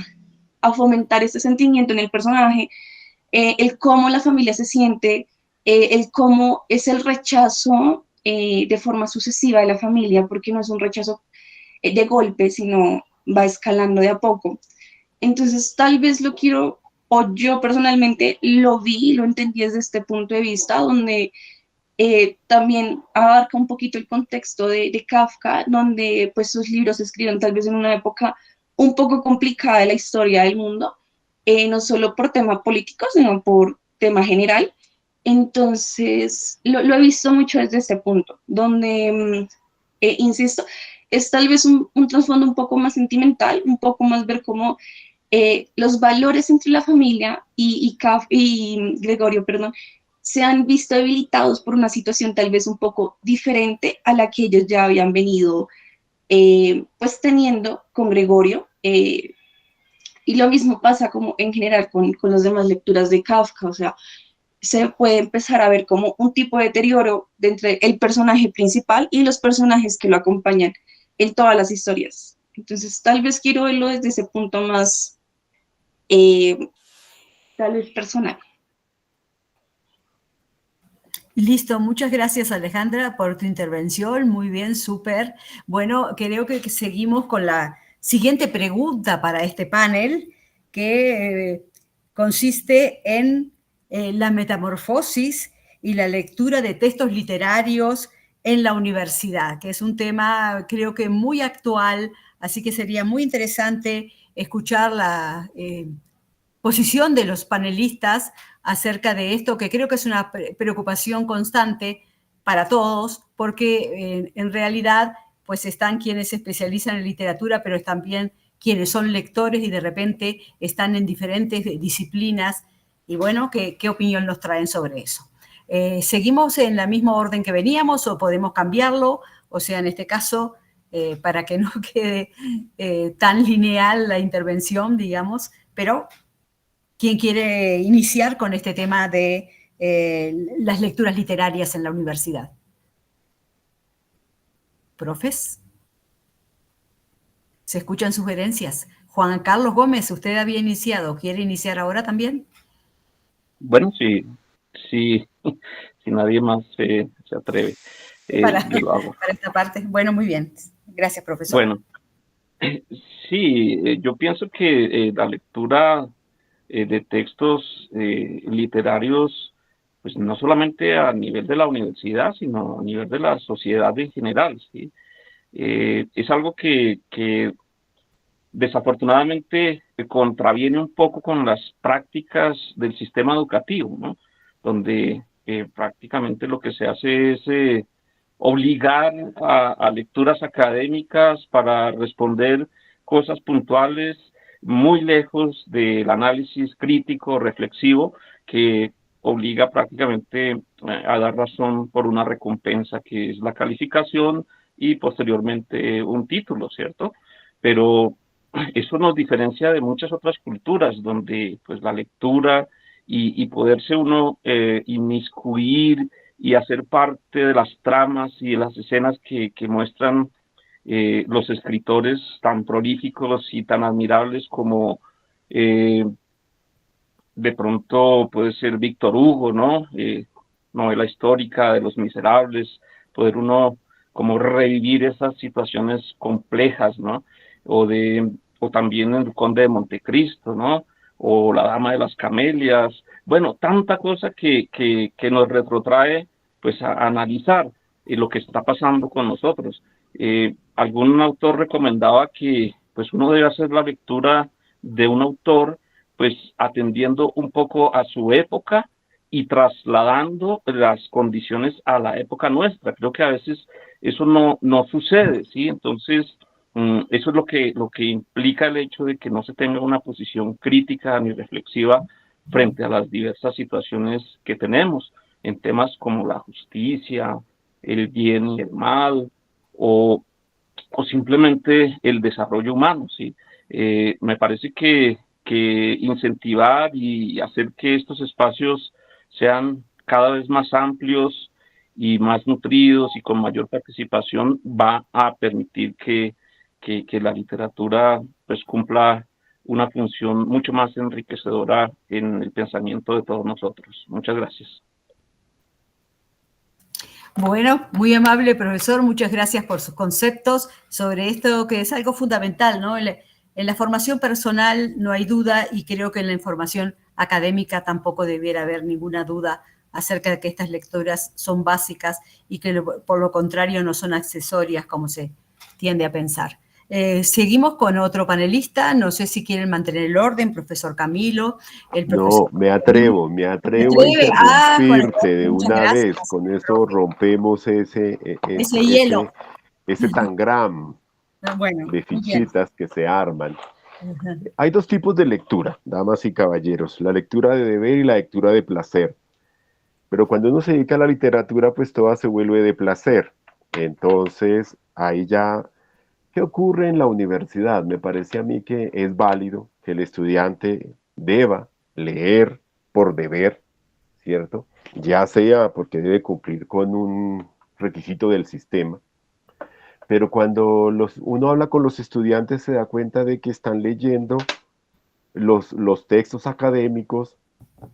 fomentar ese sentimiento en el personaje, el cómo la familia se siente, el cómo es el rechazo de forma sucesiva de la familia, porque no es un rechazo de golpe, sino va escalando de a poco. Entonces, tal vez lo quiero, o yo personalmente lo vi, lo entendí desde este punto de vista, donde también abarca un poquito el contexto de Kafka, donde pues sus libros se escriben tal vez en una época un poco complicada de la historia del mundo, no solo por tema político, sino por tema general. Entonces, lo he visto mucho desde este punto, donde, insisto, es tal vez un trasfondo un poco más sentimental, un poco más ver cómo los valores entre la familia y Gregorio, perdón, se han visto debilitados por una situación tal vez un poco diferente a la que ellos ya habían venido pues teniendo con Gregorio. Y lo mismo pasa como en general con las demás lecturas de Kafka, o sea, se puede empezar a ver como un tipo de deterioro entre el personaje principal y los personajes que lo acompañan en todas las historias. Entonces, tal vez quiero verlo desde ese punto más, tal vez personal. Listo, muchas gracias, Alejandra, por tu intervención. Muy bien, súper. Bueno, creo que seguimos con la siguiente pregunta para este panel, que consiste en la metamorfosis y la lectura de textos literarios en la universidad, que es un tema creo que muy actual, así que sería muy interesante escuchar la posición de los panelistas acerca de esto, que creo que es una preocupación constante para todos, porque en realidad pues están quienes se especializan en literatura, pero también quienes son lectores y de repente están en diferentes disciplinas. Y bueno, ¿qué opinión nos traen sobre eso? ¿Seguimos en la misma orden que veníamos o podemos cambiarlo? O sea, en este caso, para que no quede tan lineal la intervención, digamos, pero ¿quién quiere iniciar con este tema de las lecturas literarias en la universidad? ¿Profes? ¿Se escuchan sugerencias? Juan Carlos Gómez, usted había iniciado. ¿Quiere iniciar ahora también? Bueno, sí, sí, si nadie más se atreve, yo lo hago. Para esta parte. Bueno, muy bien. Gracias, profesor. Bueno, sí, yo pienso que la lectura de textos literarios, pues no solamente a nivel de la universidad, sino a nivel de la sociedad en general, ¿sí? Es algo que desafortunadamente contraviene un poco con las prácticas del sistema educativo, ¿no? Donde prácticamente lo que se hace es obligar a lecturas académicas para responder cosas puntuales, muy lejos del análisis crítico, reflexivo, que obliga prácticamente a dar razón por una recompensa que es la calificación y posteriormente un título, ¿cierto? Pero eso nos diferencia de muchas otras culturas donde pues la lectura y poderse uno inmiscuir y hacer parte de las tramas y de las escenas que muestran los escritores tan prolíficos y tan admirables como de pronto puede ser Víctor Hugo, ¿no? Novela histórica de Los Miserables, poder uno como revivir esas situaciones complejas, ¿no? O también el Conde de Montecristo, ¿no? O La Dama de las Camelias, bueno, tanta cosa que nos retrotrae pues a analizar lo que está pasando con nosotros. Algún autor recomendaba que pues uno debe hacer la lectura de un autor pues atendiendo un poco a su época y trasladando las condiciones a la época nuestra. Creo que a veces eso no sucede, ¿sí? Entonces, eso es lo que implica el hecho de que no se tenga una posición crítica ni reflexiva frente a las diversas situaciones que tenemos en temas como la justicia, el bien y el mal, o simplemente el desarrollo humano, ¿sí? Me parece que incentivar y hacer que estos espacios sean cada vez más amplios y más nutridos y con mayor participación va a permitir que la literatura pues cumpla una función mucho más enriquecedora en el pensamiento de todos nosotros. Muchas gracias. Bueno, muy amable profesor, muchas gracias por sus conceptos sobre esto que es algo fundamental, ¿no? En la formación personal no hay duda y creo que en la información académica tampoco debiera haber ninguna duda acerca de que estas lecturas son básicas y que por lo contrario no son accesorias como se tiende a pensar. Seguimos con otro panelista, no sé si quieren mantener el orden, profesor Camilo. El profesor... No, me atrevo a interrumpirte de una vez. Con eso rompemos ese hielo. Ese tangram bueno, de fichitas que se arman. Hay dos tipos de lectura, damas y caballeros, la lectura de deber y la lectura de placer. Pero cuando uno se dedica a la literatura, pues toda se vuelve de placer. Entonces, ahí ya, ¿qué ocurre en la universidad? Me parece a mí que es válido que el estudiante deba leer por deber, ¿cierto? Ya sea porque debe cumplir con un requisito del sistema. Pero cuando uno habla con los estudiantes se da cuenta de que están leyendo los textos académicos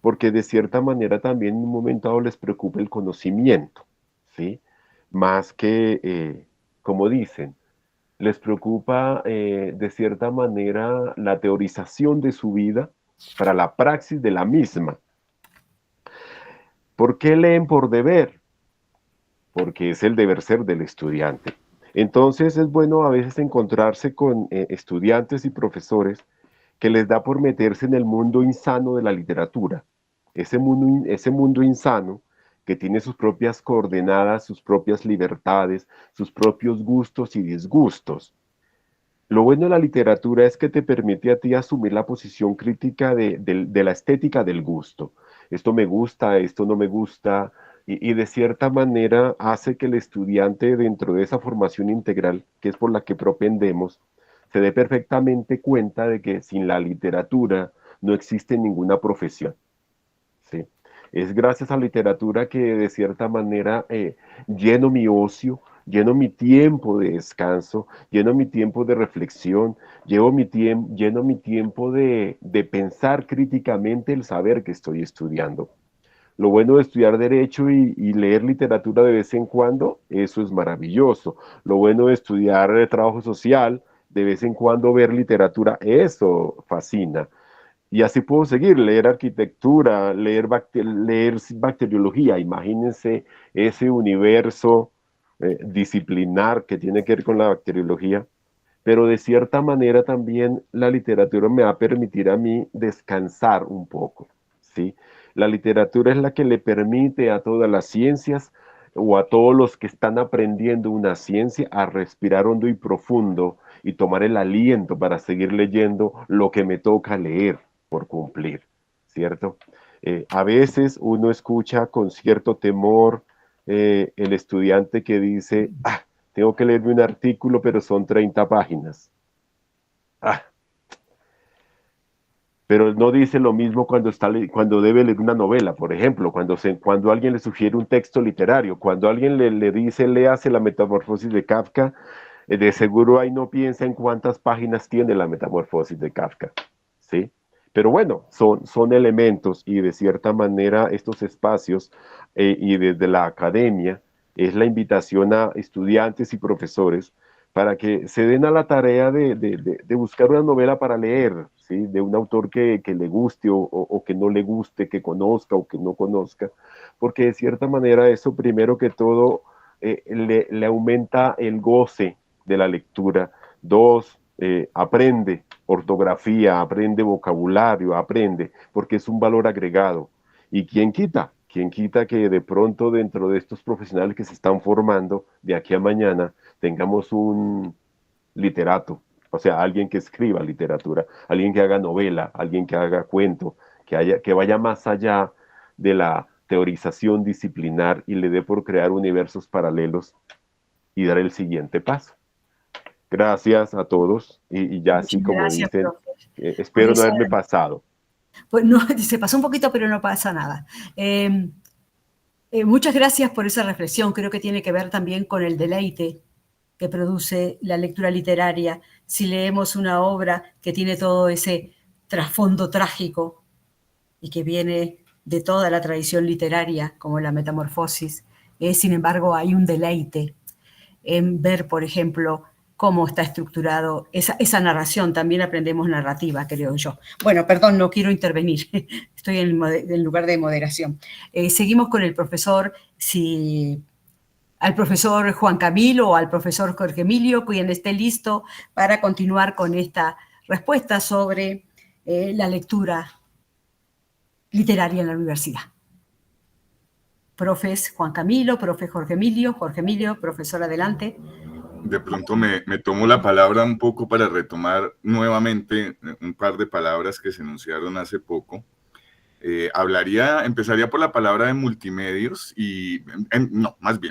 porque de cierta manera también en un momento dado les preocupa el conocimiento, ¿sí? Más que, como dicen, les preocupa de cierta manera la teorización de su vida para la praxis de la misma. ¿Por qué leen por deber? Porque es el deber ser del estudiante. Entonces es bueno a veces encontrarse con estudiantes y profesores que les da por meterse en el mundo insano de la literatura. Ese mundo insano que tiene sus propias coordenadas, sus propias libertades, sus propios gustos y disgustos. Lo bueno de la literatura es que te permite a ti asumir la posición crítica de la estética del gusto. Esto me gusta, esto no me gusta, y de cierta manera hace que el estudiante, dentro de esa formación integral, que es por la que propendemos, se dé perfectamente cuenta de que sin la literatura no existe ninguna profesión. ¿Sí? Es gracias a la literatura que de cierta manera lleno mi ocio, lleno mi tiempo de descanso, lleno mi tiempo de reflexión, lleno mi tiempo de pensar críticamente el saber que estoy estudiando. Lo bueno de estudiar derecho y leer literatura de vez en cuando, eso es maravilloso. Lo bueno de estudiar trabajo social, de vez en cuando ver literatura, eso fascina. Y así puedo seguir, leer arquitectura, leer bacteriología. Imagínense ese universo disciplinar que tiene que ver con la bacteriología. Pero de cierta manera también la literatura me va a permitir a mí descansar un poco, ¿sí? La literatura es la que le permite a todas las ciencias o a todos los que están aprendiendo una ciencia a respirar hondo y profundo y tomar el aliento para seguir leyendo lo que me toca leer por cumplir, ¿cierto? A veces uno escucha con cierto temor el estudiante que dice, tengo que leerme un artículo, pero son 30 páginas. Pero no dice lo mismo cuando debe leer una novela, por ejemplo, cuando alguien le sugiere un texto literario, cuando alguien le dice, léase La Metamorfosis de Kafka, de seguro ahí no piensa en cuántas páginas tiene La Metamorfosis de Kafka, ¿sí? Pero bueno, son elementos y de cierta manera estos espacios y desde la academia es la invitación a estudiantes y profesores para que se den a la tarea de buscar una novela para leer, ¿sí? De un autor que le guste o que no le guste, que conozca o que no conozca, porque de cierta manera eso primero que todo le aumenta el goce de la lectura. Dos, aprende ortografía, aprende vocabulario, porque es un valor agregado. ¿Y quién quita? ¿Quién quita que de pronto dentro de estos profesionales que se están formando de aquí a mañana tengamos un literato? O sea, alguien que escriba literatura, alguien que haga novela, alguien que haga cuento, que vaya más allá de la teorización disciplinar y le dé por crear universos paralelos y dar el siguiente paso. Gracias a todos y ya así como gracias, dicen, Por espero no esa- haberme pasado. Pues no, se pasó un poquito, pero no pasa nada. Muchas gracias por esa reflexión. Creo que tiene que ver también con el deleite que produce la lectura literaria. Si leemos una obra que tiene todo ese trasfondo trágico y que viene de toda la tradición literaria, como La Metamorfosis, sin embargo hay un deleite en ver, por ejemplo, cómo está estructurado esa narración. También aprendemos narrativa, creo yo. Bueno, perdón, no quiero intervenir. Estoy en el lugar de moderación. Seguimos con el profesor, al profesor Juan Camilo o al profesor Jorge Emilio, quien esté listo para continuar con esta respuesta sobre la lectura literaria en la universidad. Profes Juan Camilo, profe Jorge Emilio, profesor, adelante. De pronto me tomo la palabra un poco para retomar nuevamente un par de palabras que se enunciaron hace poco. Empezaría por la palabra de multimedios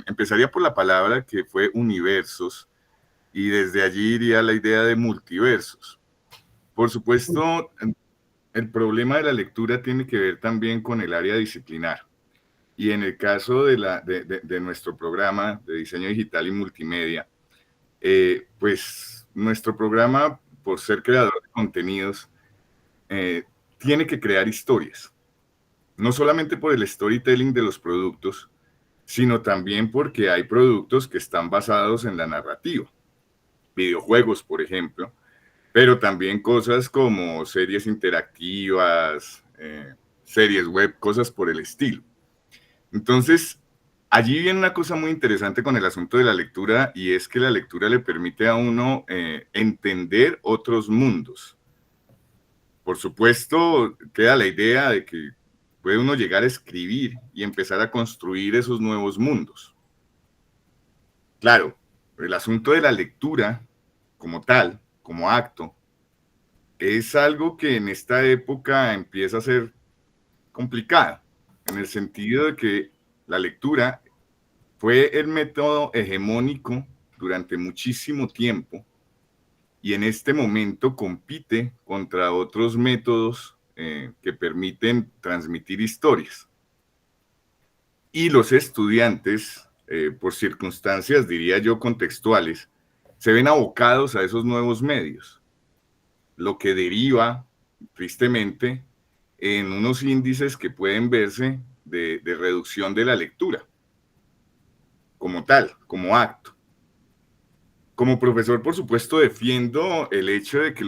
empezaría por la palabra que fue universos y desde allí iría la idea de multiversos. Por supuesto, el problema de la lectura tiene que ver también con el área disciplinar. Y en el caso de nuestro programa de diseño digital y multimedia, pues nuestro programa, por ser creador de contenidos, tiene que crear historias. No solamente por el storytelling de los productos, sino también porque hay productos que están basados en la narrativa. videojuegos, por ejemplo, pero también cosas como series interactivas, series web, cosas por el estilo. Entonces, allí viene una cosa muy interesante con el asunto de la lectura, y es que la lectura le permite a uno entender otros mundos. Por supuesto, queda la idea de que puede uno llegar a escribir y empezar a construir esos nuevos mundos. Claro, el asunto de la lectura como tal, como acto, es algo que en esta época empieza a ser complicado, en el sentido de que la lectura fue el método hegemónico durante muchísimo tiempo y en este momento compite contra otros métodos que permiten transmitir historias. Y los estudiantes, por circunstancias, diría yo, contextuales, se ven abocados a esos nuevos medios, lo que deriva, tristemente, en unos índices que pueden verse de reducción de la lectura, como tal, como acto. Como profesor, por supuesto, defiendo el hecho de que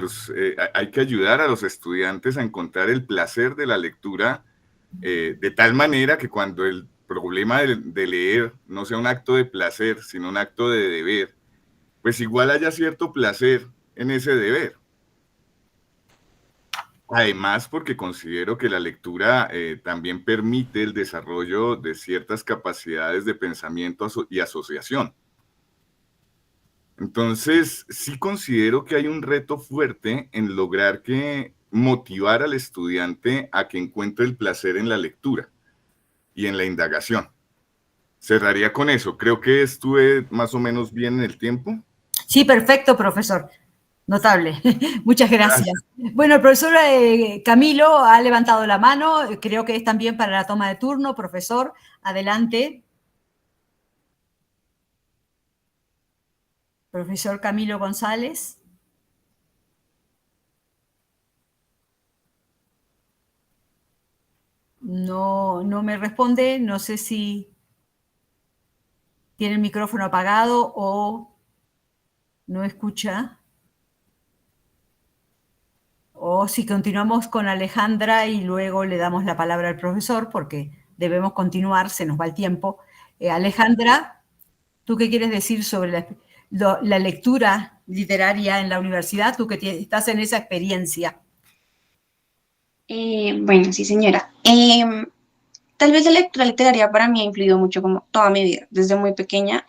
hay que ayudar a los estudiantes a encontrar el placer de la lectura de tal manera que cuando el problema de leer no sea un acto de placer, sino un acto de deber, pues igual haya cierto placer en ese deber. Además, porque considero que la lectura también permite el desarrollo de ciertas capacidades de pensamiento y asociación. Entonces, sí considero que hay un reto fuerte en lograr motivar al estudiante a que encuentre el placer en la lectura y en la indagación. Cerraría con eso. Creo que estuve más o menos bien en el tiempo. Sí, perfecto, profesor. Notable. Muchas gracias. Bueno, el profesor Camilo ha levantado la mano. Creo que es también para la toma de turno. Profesor, adelante. Profesor Camilo González. No me responde. No sé si tiene el micrófono apagado o no escucha. O si continuamos con Alejandra y luego le damos la palabra al profesor, porque debemos continuar, se nos va el tiempo. Alejandra, ¿tú qué quieres decir sobre la lectura literaria en la universidad? Tú que estás en esa experiencia. Bueno, sí, señora. Tal vez la lectura literaria para mí ha influido mucho como toda mi vida, desde muy pequeña.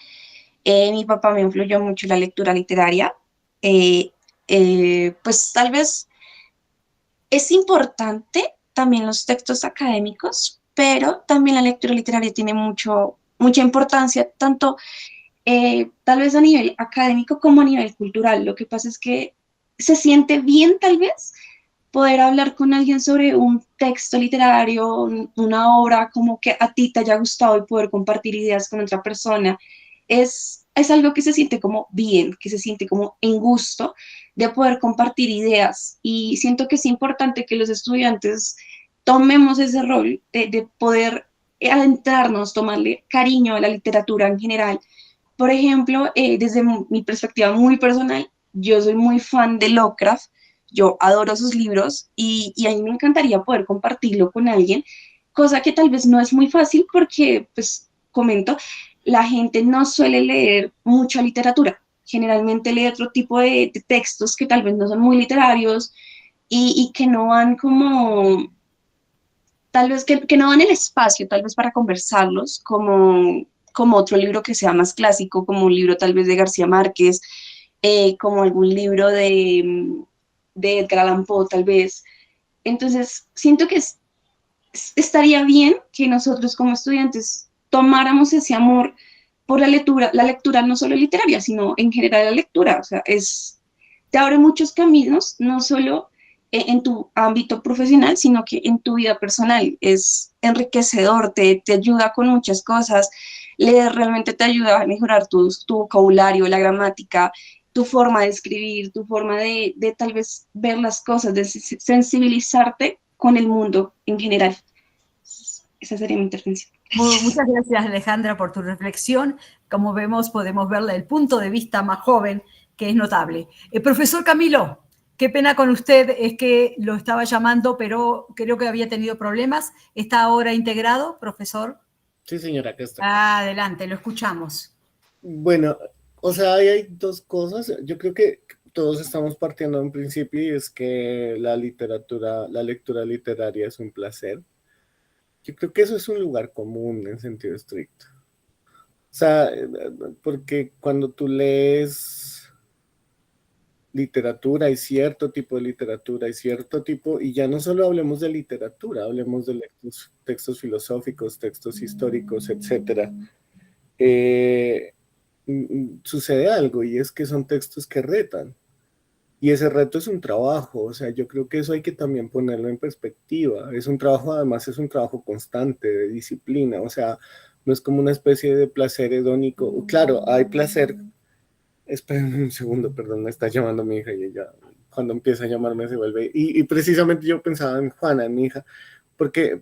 Mi papá me influyó mucho la lectura literaria. Pues tal vez es importante también los textos académicos, pero también la lectura literaria tiene mucha importancia, tanto tal vez a nivel académico como a nivel cultural. Lo que pasa es que se siente bien tal vez poder hablar con alguien sobre un texto literario, una obra como que a ti te haya gustado y poder compartir ideas con otra persona. Es algo que se siente como bien, que se siente como en gusto de poder compartir ideas, y siento que es importante que los estudiantes tomemos ese rol de poder adentrarnos, tomarle cariño a la literatura en general. Por ejemplo, desde mi perspectiva muy personal, yo soy muy fan de Lovecraft. Yo adoro sus libros y a mí me encantaría poder compartirlo con alguien, cosa que tal vez no es muy fácil porque, pues, comento, la gente no suele leer mucha literatura. Generalmente lee otro tipo de textos que tal vez no son muy literarios y que no van como, tal vez que no dan el espacio tal vez para conversarlos como otro libro que sea más clásico, como un libro tal vez de García Márquez, como algún libro de Edgar Allan Poe tal vez. Entonces, siento que estaría bien que nosotros como estudiantes tomáramos ese amor por la lectura no solo literaria, sino en general la lectura. O sea, te abre muchos caminos, no solo en tu ámbito profesional, sino que en tu vida personal. Es enriquecedor, te ayuda con muchas cosas. Leer realmente te ayuda a mejorar tu vocabulario, la gramática, tu forma de escribir, tu forma de tal vez ver las cosas, de sensibilizarte con el mundo en general. Esa sería mi intervención. Muchas gracias, Alejandra, por tu reflexión. Como vemos, podemos verle el punto de vista más joven que es notable. Profesor Camilo, qué pena con usted, es que lo estaba llamando, pero creo que había tenido problemas. ¿Está ahora integrado, profesor? Sí, señora, acá está. Adelante, lo escuchamos. Bueno, o sea, ahí hay dos cosas. Yo creo que todos estamos partiendo de un principio y es que la lectura literaria es un placer. Yo creo que eso es un lugar común en sentido estricto. O sea, porque cuando tú lees literatura, hay cierto tipo de literatura, hay cierto tipo, y ya no solo hablemos de literatura, hablemos de textos filosóficos, textos históricos, etcétera. Sucede algo y es que son textos que retan. Y ese reto es un trabajo, o sea, yo creo que eso hay que también ponerlo en perspectiva. Es un trabajo, además es un trabajo constante, de disciplina, o sea, no es como una especie de placer hedónico. Claro, hay placer. Esperen un segundo, perdón, me está llamando mi hija y ella, cuando empieza a llamarme se vuelve. Y precisamente yo pensaba en Juana, en mi hija, porque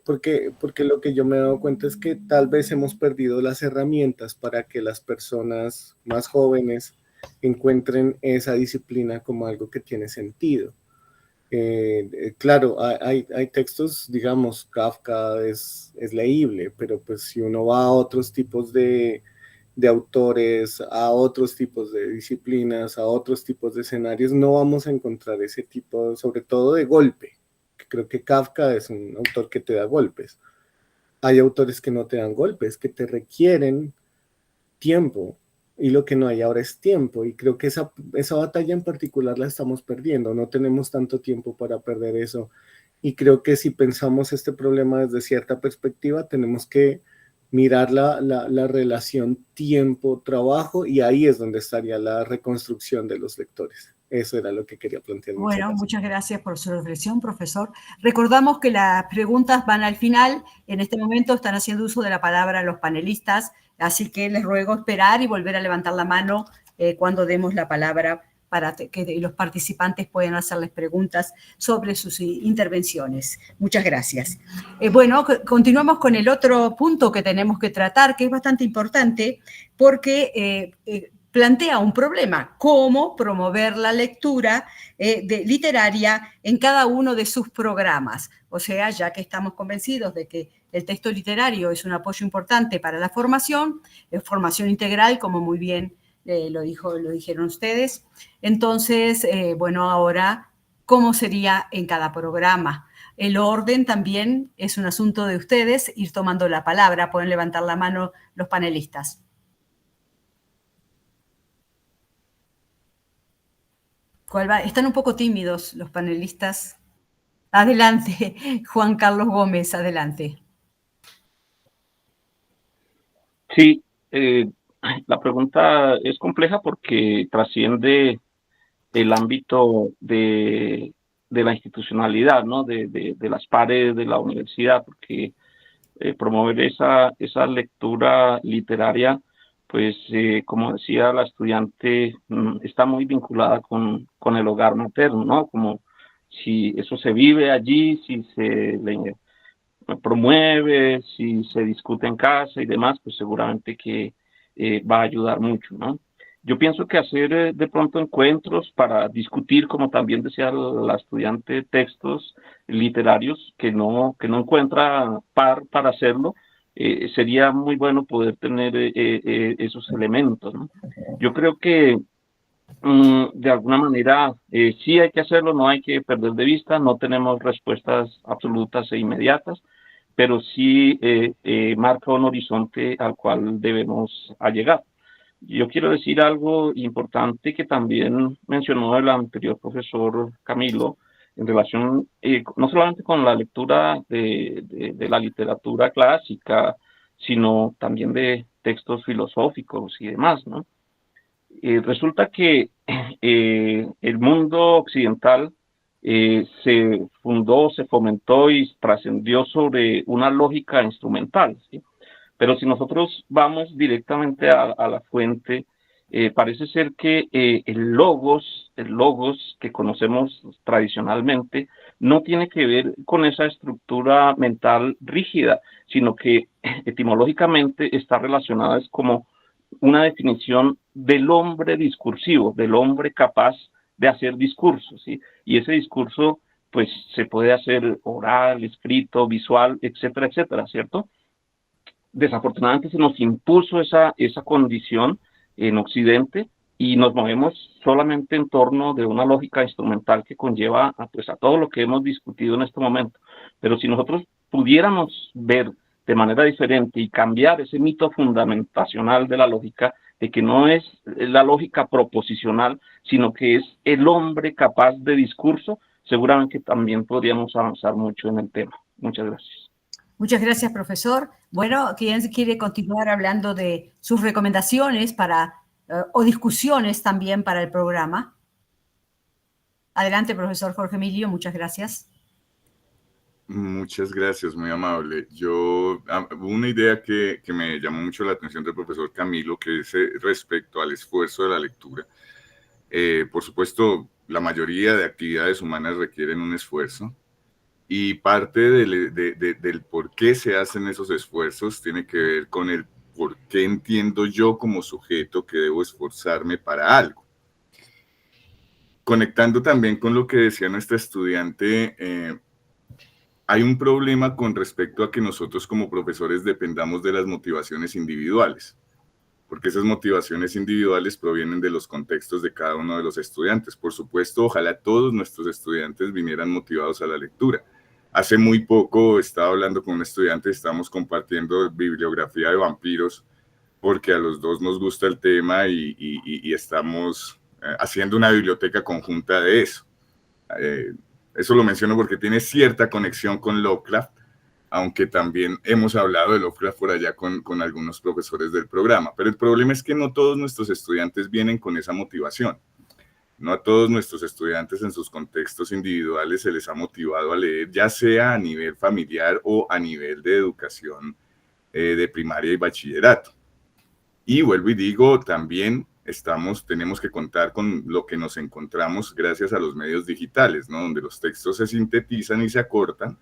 lo que yo me he dado cuenta es que tal vez hemos perdido las herramientas para que las personas más jóvenes encuentren esa disciplina como algo que tiene sentido. Claro, hay textos, digamos, Kafka es leíble, pero pues si uno va a otros tipos de autores, a otros tipos de disciplinas, a otros tipos de escenarios, no vamos a encontrar ese tipo, sobre todo de golpe. Creo que Kafka es un autor que te da golpes. Hay autores que no te dan golpes, que te requieren tiempo, y lo que no hay ahora es tiempo, y creo que esa batalla en particular la estamos perdiendo, no tenemos tanto tiempo para perder eso, y creo que si pensamos este problema desde cierta perspectiva, tenemos que mirar la relación tiempo-trabajo, y ahí es donde estaría la reconstrucción de los lectores. Eso era lo que quería plantear. Bueno, muchas gracias por su reflexión, profesor. Recordamos que las preguntas van al final. En este momento están haciendo uso de la palabra los panelistas, así que les ruego esperar y volver a levantar la mano cuando demos la palabra para que los participantes puedan hacerles preguntas sobre sus intervenciones. Muchas gracias. Bueno, continuamos con el otro punto que tenemos que tratar, que es bastante importante, porque plantea un problema: cómo promover la lectura literaria en cada uno de sus programas. O sea, ya que estamos convencidos de que el texto literario es un apoyo importante para la formación integral, como muy bien lo dijeron ustedes. Entonces, bueno, ahora, ¿cómo sería en cada programa? El orden también es un asunto de ustedes, ir tomando la palabra. Pueden levantar la mano los panelistas. Están un poco tímidos los panelistas. Adelante, Juan Carlos Gómez, adelante. Sí, la pregunta es compleja porque trasciende el ámbito de la institucionalidad, ¿no? De las paredes de la universidad, porque promover esa lectura literaria, pues como decía la estudiante, está muy vinculada con el hogar materno, ¿no? Como si eso se vive allí, si se le promueve, si se discute en casa y demás, pues seguramente que va a ayudar mucho, ¿no? Yo pienso que hacer de pronto encuentros para discutir, como también decía la estudiante, textos literarios que no encuentra par para hacerlo, sería muy bueno poder tener esos elementos, ¿no? Yo creo que de alguna manera sí hay que hacerlo, no hay que perder de vista, no tenemos respuestas absolutas e inmediatas, pero sí marca un horizonte al cual debemos llegar. Yo quiero decir algo importante que también mencionó el anterior profesor Camilo, en relación no solamente con la lectura de la literatura clásica, sino también de textos filosóficos y demás, ¿no? Resulta que el mundo occidental se fundó, se fomentó y trascendió sobre una lógica instrumental, ¿sí? Pero si nosotros vamos directamente a la fuente, parece ser que el logos que conocemos tradicionalmente no tiene que ver con esa estructura mental rígida, sino que etimológicamente está relacionada como una definición del hombre discursivo, del hombre capaz de hacer discursos, ¿sí? Y ese discurso, pues, se puede hacer oral, escrito, visual, etcétera, etcétera, ¿cierto? Desafortunadamente se nos impuso esa condición en Occidente y nos movemos solamente en torno de una lógica instrumental que conlleva pues, a todo lo que hemos discutido en este momento. Pero si nosotros pudiéramos ver de manera diferente y cambiar ese mito fundamentacional de la lógica, de que no es la lógica proposicional, sino que es el hombre capaz de discurso, seguramente también podríamos avanzar mucho en el tema. Muchas gracias. Muchas gracias, profesor. Bueno, ¿quién quiere continuar hablando de sus recomendaciones o discusiones también para el programa? Adelante, profesor Jorge Emilio, muchas gracias. Muchas gracias, muy amable. Hubo una idea que me llamó mucho la atención del profesor Camilo, que es respecto al esfuerzo de la lectura. Por supuesto, la mayoría de actividades humanas requieren un esfuerzo. Y parte del por qué se hacen esos esfuerzos tiene que ver con el por qué entiendo yo como sujeto que debo esforzarme para algo. Conectando también con lo que decía nuestra estudiante, hay un problema con respecto a que nosotros como profesores dependamos de las motivaciones individuales, porque esas motivaciones individuales provienen de los contextos de cada uno de los estudiantes. Por supuesto, ojalá todos nuestros estudiantes vinieran motivados a la lectura. Hace muy poco estaba hablando con un estudiante, estábamos compartiendo bibliografía de vampiros, porque a los dos nos gusta el tema y estamos haciendo una biblioteca conjunta de eso. Eso lo menciono porque tiene cierta conexión con Lovecraft, aunque también hemos hablado de Lovecraft por allá con algunos profesores del programa. Pero el problema es que no todos nuestros estudiantes vienen con esa motivación. No a todos nuestros estudiantes en sus contextos individuales se les ha motivado a leer, ya sea a nivel familiar o a nivel de educación de primaria y bachillerato. Y vuelvo y digo, también tenemos que contar con lo que nos encontramos gracias a los medios digitales, ¿no? Donde los textos se sintetizan y se acortan,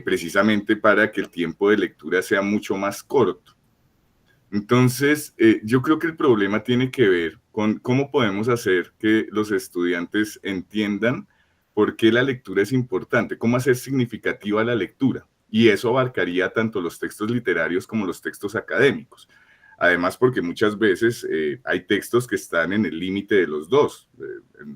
precisamente para que el tiempo de lectura sea mucho más corto. Entonces, yo creo que el problema tiene que ver con cómo podemos hacer que los estudiantes entiendan por qué la lectura es importante, cómo hacer significativa la lectura. Y eso abarcaría tanto los textos literarios como los textos académicos. Además, porque muchas veces hay textos que están en el límite de los dos.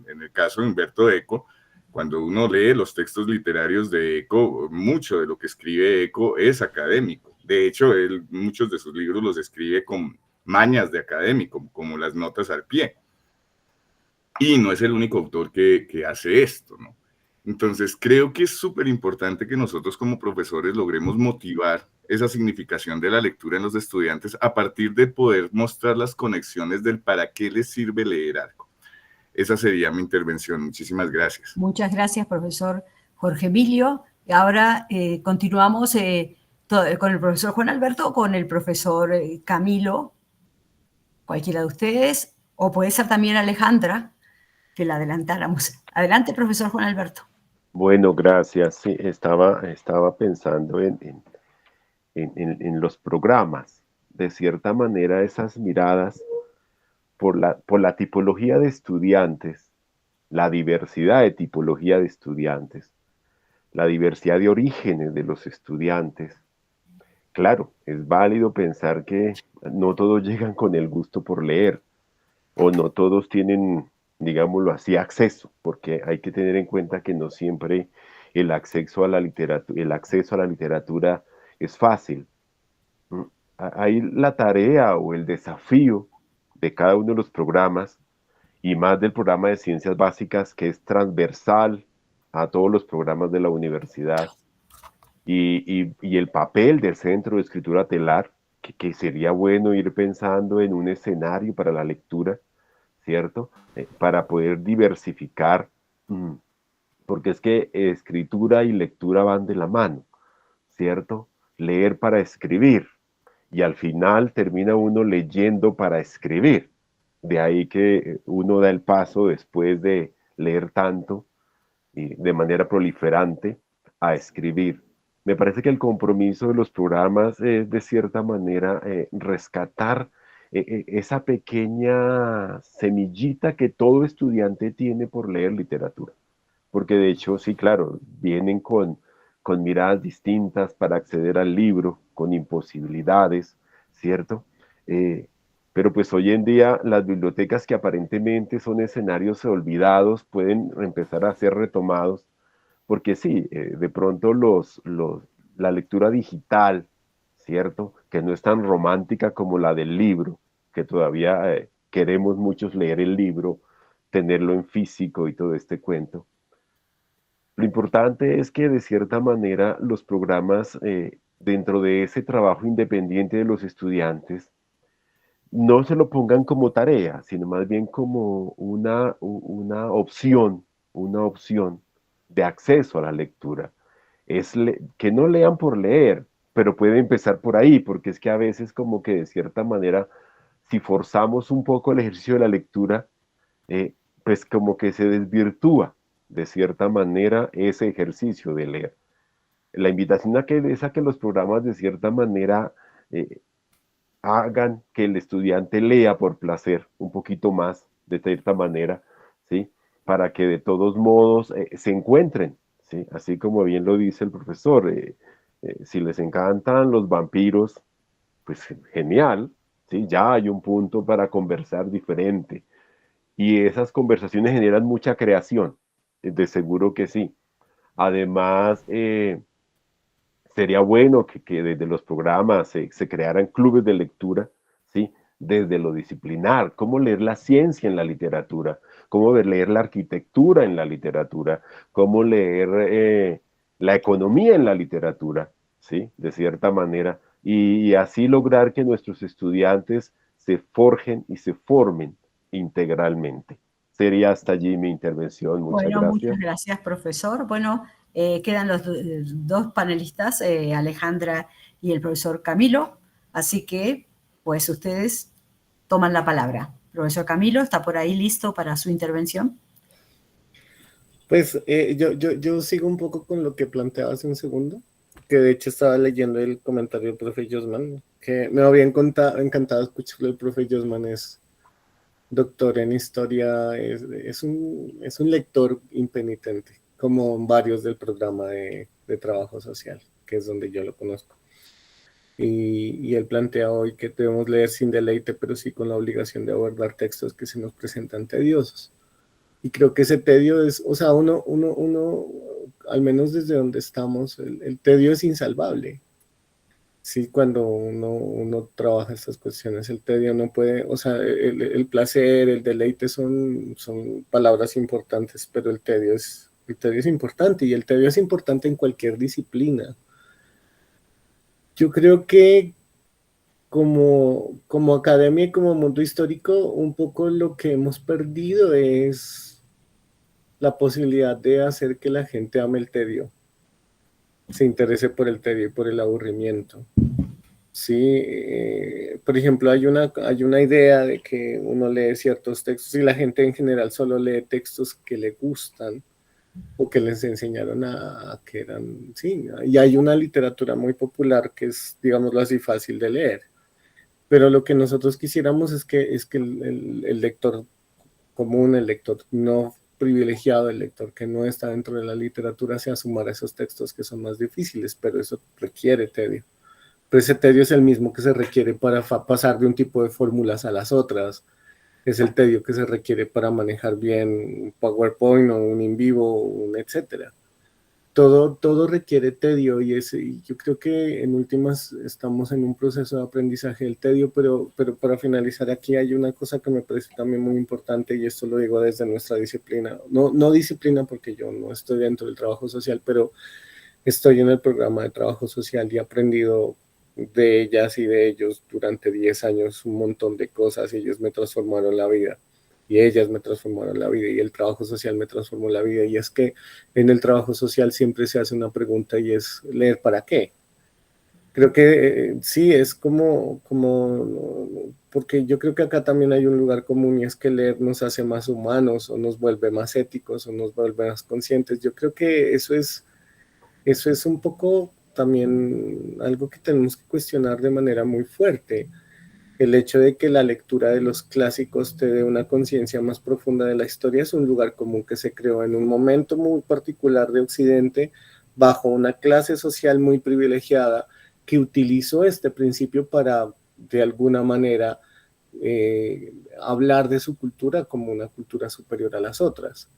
En el caso de Humberto Eco, cuando uno lee los textos literarios de Eco, mucho de lo que escribe Eco es académico. De hecho, él muchos de sus libros los escribe con mañas de académico, como las notas al pie. Y no es el único autor que hace esto, ¿no? Entonces, creo que es súper importante que nosotros como profesores logremos motivar esa significación de la lectura en los estudiantes a partir de poder mostrar las conexiones del para qué les sirve leer algo. Esa sería mi intervención. Muchísimas gracias. Muchas gracias, profesor Jorge Emilio. Y ahora continuamos con el profesor Juan Alberto o con el profesor Camilo, cualquiera de ustedes, o puede ser también Alejandra, que la adelantáramos. Adelante, profesor Juan Alberto. Bueno, gracias. Sí, estaba pensando en los programas. De cierta manera, esas miradas por la tipología de estudiantes, la diversidad de tipología de estudiantes, la diversidad de orígenes de los estudiantes. Claro, es válido pensar que no todos llegan con el gusto por leer, o no todos tienen, digámoslo así, acceso, porque hay que tener en cuenta que no siempre el acceso a la literatura es fácil. Ahí la tarea o el desafío de cada uno de los programas, y más del programa de ciencias básicas, que es transversal a todos los programas de la universidad, y el papel del Centro de Escritura Telar, que sería bueno ir pensando en un escenario para la lectura, ¿cierto? Para poder diversificar, porque es que escritura y lectura van de la mano, ¿cierto? Leer para escribir, y al final termina uno leyendo para escribir. De ahí que uno da el paso después de leer tanto y de manera proliferante a escribir. Me parece que el compromiso de los programas es de cierta manera rescatar esa pequeña semillita que todo estudiante tiene por leer literatura. Porque de hecho, sí, claro, vienen con miradas distintas para acceder al libro, con imposibilidades, ¿cierto? Eh, pero pues hoy en día las bibliotecas que aparentemente son escenarios olvidados pueden empezar a ser retomados, porque sí, de pronto la lectura digital, ¿cierto? Que no es tan romántica como la del libro, que todavía queremos muchos leer el libro, tenerlo en físico y todo este cuento. Lo importante es que de cierta manera los programas dentro de ese trabajo independiente de los estudiantes no se lo pongan como tarea, sino más bien como una opción de acceso a la lectura. Que no lean por leer, pero puede empezar por ahí, porque es que a veces como que de cierta manera, si forzamos un poco el ejercicio de la lectura, eh, pues como que se desvirtúa de cierta manera ese ejercicio de leer. La invitación es a que los programas de cierta manera hagan que el estudiante lea por placer un poquito más, de cierta manera, ¿sí? Para que de todos modos se encuentren, ¿sí? Así como bien lo dice el profesor, si les encantan los vampiros, pues genial, ¿sí? Ya hay un punto para conversar diferente. Y esas conversaciones generan mucha creación, de seguro que sí. Además, sería bueno que desde los programas se crearan clubes de lectura, ¿sí? Desde lo disciplinar, cómo leer la ciencia en la literatura, cómo leer la arquitectura en la literatura, cómo leer la economía en la literatura, ¿sí? De cierta manera, y así lograr que nuestros estudiantes se forjen y se formen integralmente. Sería hasta allí mi intervención. Muchas Bueno, muchas gracias. gracias, profesor. Bueno, quedan los dos panelistas, Alejandra y el profesor Camilo, así que pues ustedes toman la palabra. Profesor Camilo, ¿está por ahí listo para su intervención? Pues yo sigo un poco con lo que planteaba hace un segundo, que de hecho estaba leyendo el comentario del profe Josman, que me había encantado escucharlo. El profe Josman es doctor en historia, es un lector impenitente, como varios del programa de trabajo social, que es donde yo lo conozco. Y él plantea hoy que debemos leer sin deleite, pero sí con la obligación de abordar textos que se nos presentan tediosos. Y creo que ese tedio es, o sea, uno al menos desde donde estamos, el tedio es insalvable. Sí, cuando uno trabaja estas cuestiones, el tedio no puede, o sea, el placer, el deleite son palabras importantes, pero el tedio es importante, y el tedio es importante en cualquier disciplina. Yo creo que como academia y como mundo histórico, un poco lo que hemos perdido es la posibilidad de hacer que la gente ame el tedio, se interese por el tedio y por el aburrimiento. Sí, por ejemplo, hay una idea de que uno lee ciertos textos y la gente en general solo lee textos que le gustan o que les enseñaron a que eran, sí, y hay una literatura muy popular que es, digámoslo así, fácil de leer. Pero lo que nosotros quisiéramos es que el lector común, el lector no privilegiado, el lector que no está dentro de la literatura, se asumara a esos textos que son más difíciles, pero eso requiere tedio. Pero ese tedio es el mismo que se requiere para pasar de un tipo de fórmulas a las otras. Es el tedio que se requiere para manejar bien un PowerPoint o un in vivo, un etcétera. Todo requiere tedio, y yo creo que en últimas estamos en un proceso de aprendizaje del tedio, pero para finalizar aquí hay una cosa que me parece también muy importante, y esto lo digo desde nuestra disciplina, no disciplina porque yo no estoy dentro del trabajo social, pero estoy en el programa de trabajo social y he aprendido de ellas y de ellos durante 10 años un montón de cosas, y ellos me transformaron la vida. Y ellas me transformaron la vida, y el trabajo social me transformó la vida. Y es que en el trabajo social siempre se hace una pregunta, y es ¿leer para qué? Creo que sí, es porque yo creo que acá también hay un lugar común, y es que leer nos hace más humanos, o nos vuelve más éticos, o nos vuelve más conscientes. Yo creo que eso es un poco también algo que tenemos que cuestionar de manera muy fuerte. El hecho de que la lectura de los clásicos te dé una conciencia más profunda de la historia es un lugar común que se creó en un momento muy particular de Occidente, bajo una clase social muy privilegiada que utilizó este principio para, de alguna manera, hablar de su cultura como una cultura superior a las otras.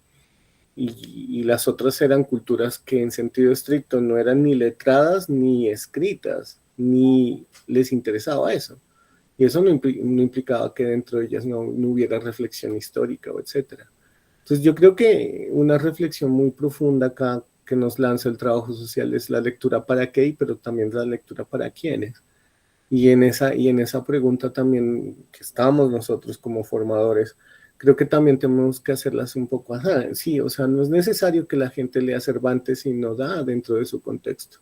Y las otras eran culturas que en sentido estricto no eran ni letradas ni escritas, ni les interesaba eso. Y eso no implicaba que dentro de ellas no hubiera reflexión histórica o etcétera. Entonces yo creo que una reflexión muy profunda acá que nos lanza el trabajo social es la lectura para qué, pero también la lectura para quiénes. Y en esa pregunta también que estamos nosotros como formadores, creo que también tenemos que hacerlas un poco, ajá, sí, o sea, no es necesario que la gente lea Cervantes si no da dentro de su contexto.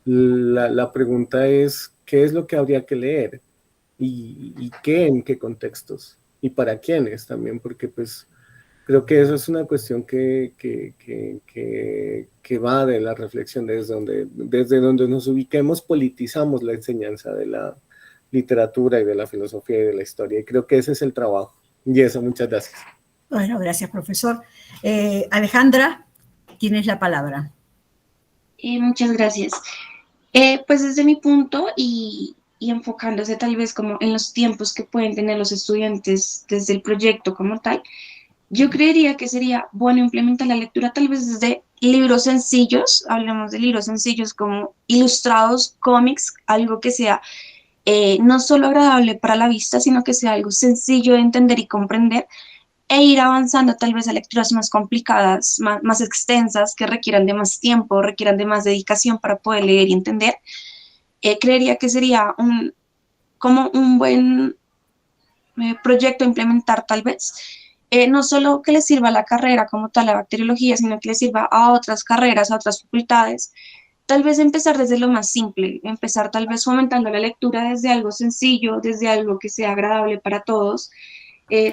La pregunta es, ¿qué es lo que habría que leer? ¿Y qué, en qué contextos? ¿Y para quiénes también? Porque pues creo que eso es una cuestión que va de la reflexión desde donde nos ubiquemos, politizamos la enseñanza de la literatura y de la filosofía y de la historia. Y creo que ese es el trabajo. Y eso, muchas gracias. Bueno, gracias, profesor. Alejandra, tienes la palabra. Muchas gracias. Pues desde mi punto y enfocándose tal vez como en los tiempos que pueden tener los estudiantes desde el proyecto como tal, yo creería que sería bueno implementar la lectura tal vez desde libros sencillos, hablemos de libros sencillos como ilustrados, cómics, algo que sea no solo agradable para la vista, sino que sea algo sencillo de entender y comprender, e ir avanzando tal vez a lecturas más complicadas, más extensas, que requieran de más tiempo, requieran de más dedicación para poder leer y entender. Creería que sería como un buen proyecto a implementar tal vez, no solo que le sirva a la carrera como tal, la bacteriología, sino que le sirva a otras carreras, a otras facultades. Tal vez empezar desde lo más simple, empezar tal vez fomentando la lectura desde algo sencillo, desde algo que sea agradable para todos,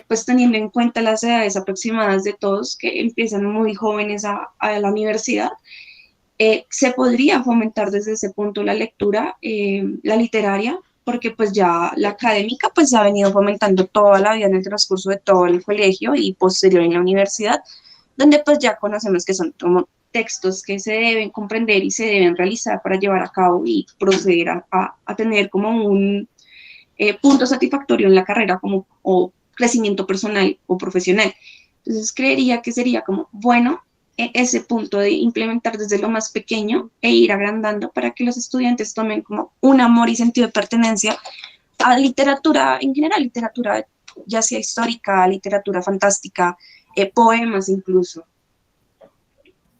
pues teniendo en cuenta las edades aproximadas de todos que empiezan muy jóvenes a la universidad. Se podría fomentar desde ese punto la lectura, la literaria, porque pues ya la académica pues se ha venido fomentando toda la vida en el transcurso de todo el colegio y posterior en la universidad, donde pues ya conocemos que son como textos que se deben comprender y se deben realizar para llevar a cabo y proceder a tener como un punto satisfactorio en la carrera como, o crecimiento personal o profesional. Entonces creería que sería como bueno ese punto de implementar desde lo más pequeño e ir agrandando para que los estudiantes tomen como un amor y sentido de pertenencia a literatura en general, literatura ya sea histórica, literatura fantástica, poemas incluso.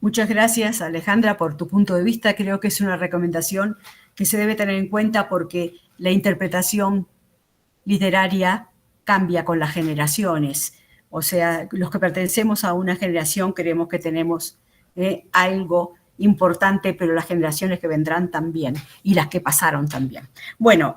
Muchas gracias, Alejandra, por tu punto de vista. Creo que es una recomendación que se debe tener en cuenta porque la interpretación literaria cambia con las generaciones. O sea, los que pertenecemos a una generación creemos que tenemos algo importante, pero las generaciones que vendrán también y las que pasaron también. Bueno,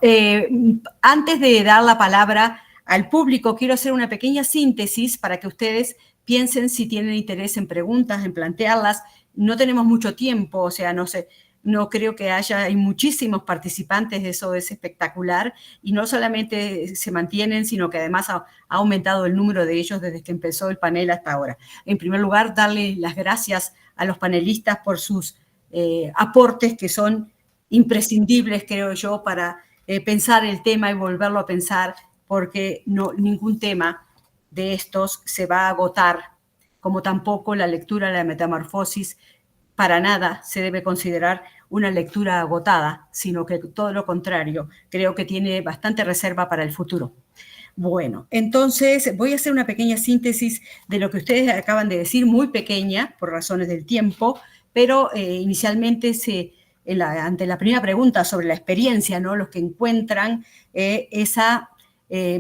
antes de dar la palabra al público, quiero hacer una pequeña síntesis para que ustedes piensen si tienen interés en preguntas, en plantearlas. No tenemos mucho tiempo, o sea, no creo que hay muchísimos participantes, eso es espectacular, y no solamente se mantienen, sino que además ha aumentado el número de ellos desde que empezó el panel hasta ahora. En primer lugar, darle las gracias a los panelistas por sus aportes que son imprescindibles, creo yo, para pensar el tema y volverlo a pensar, porque ningún tema de estos se va a agotar, como tampoco la lectura de la metamorfosis para nada se debe considerar una lectura agotada, sino que todo lo contrario, creo que tiene bastante reserva para el futuro. Bueno, entonces voy a hacer una pequeña síntesis de lo que ustedes acaban de decir, muy pequeña por razones del tiempo, pero inicialmente ante la primera pregunta sobre la experiencia, ¿no? Los que encuentran esa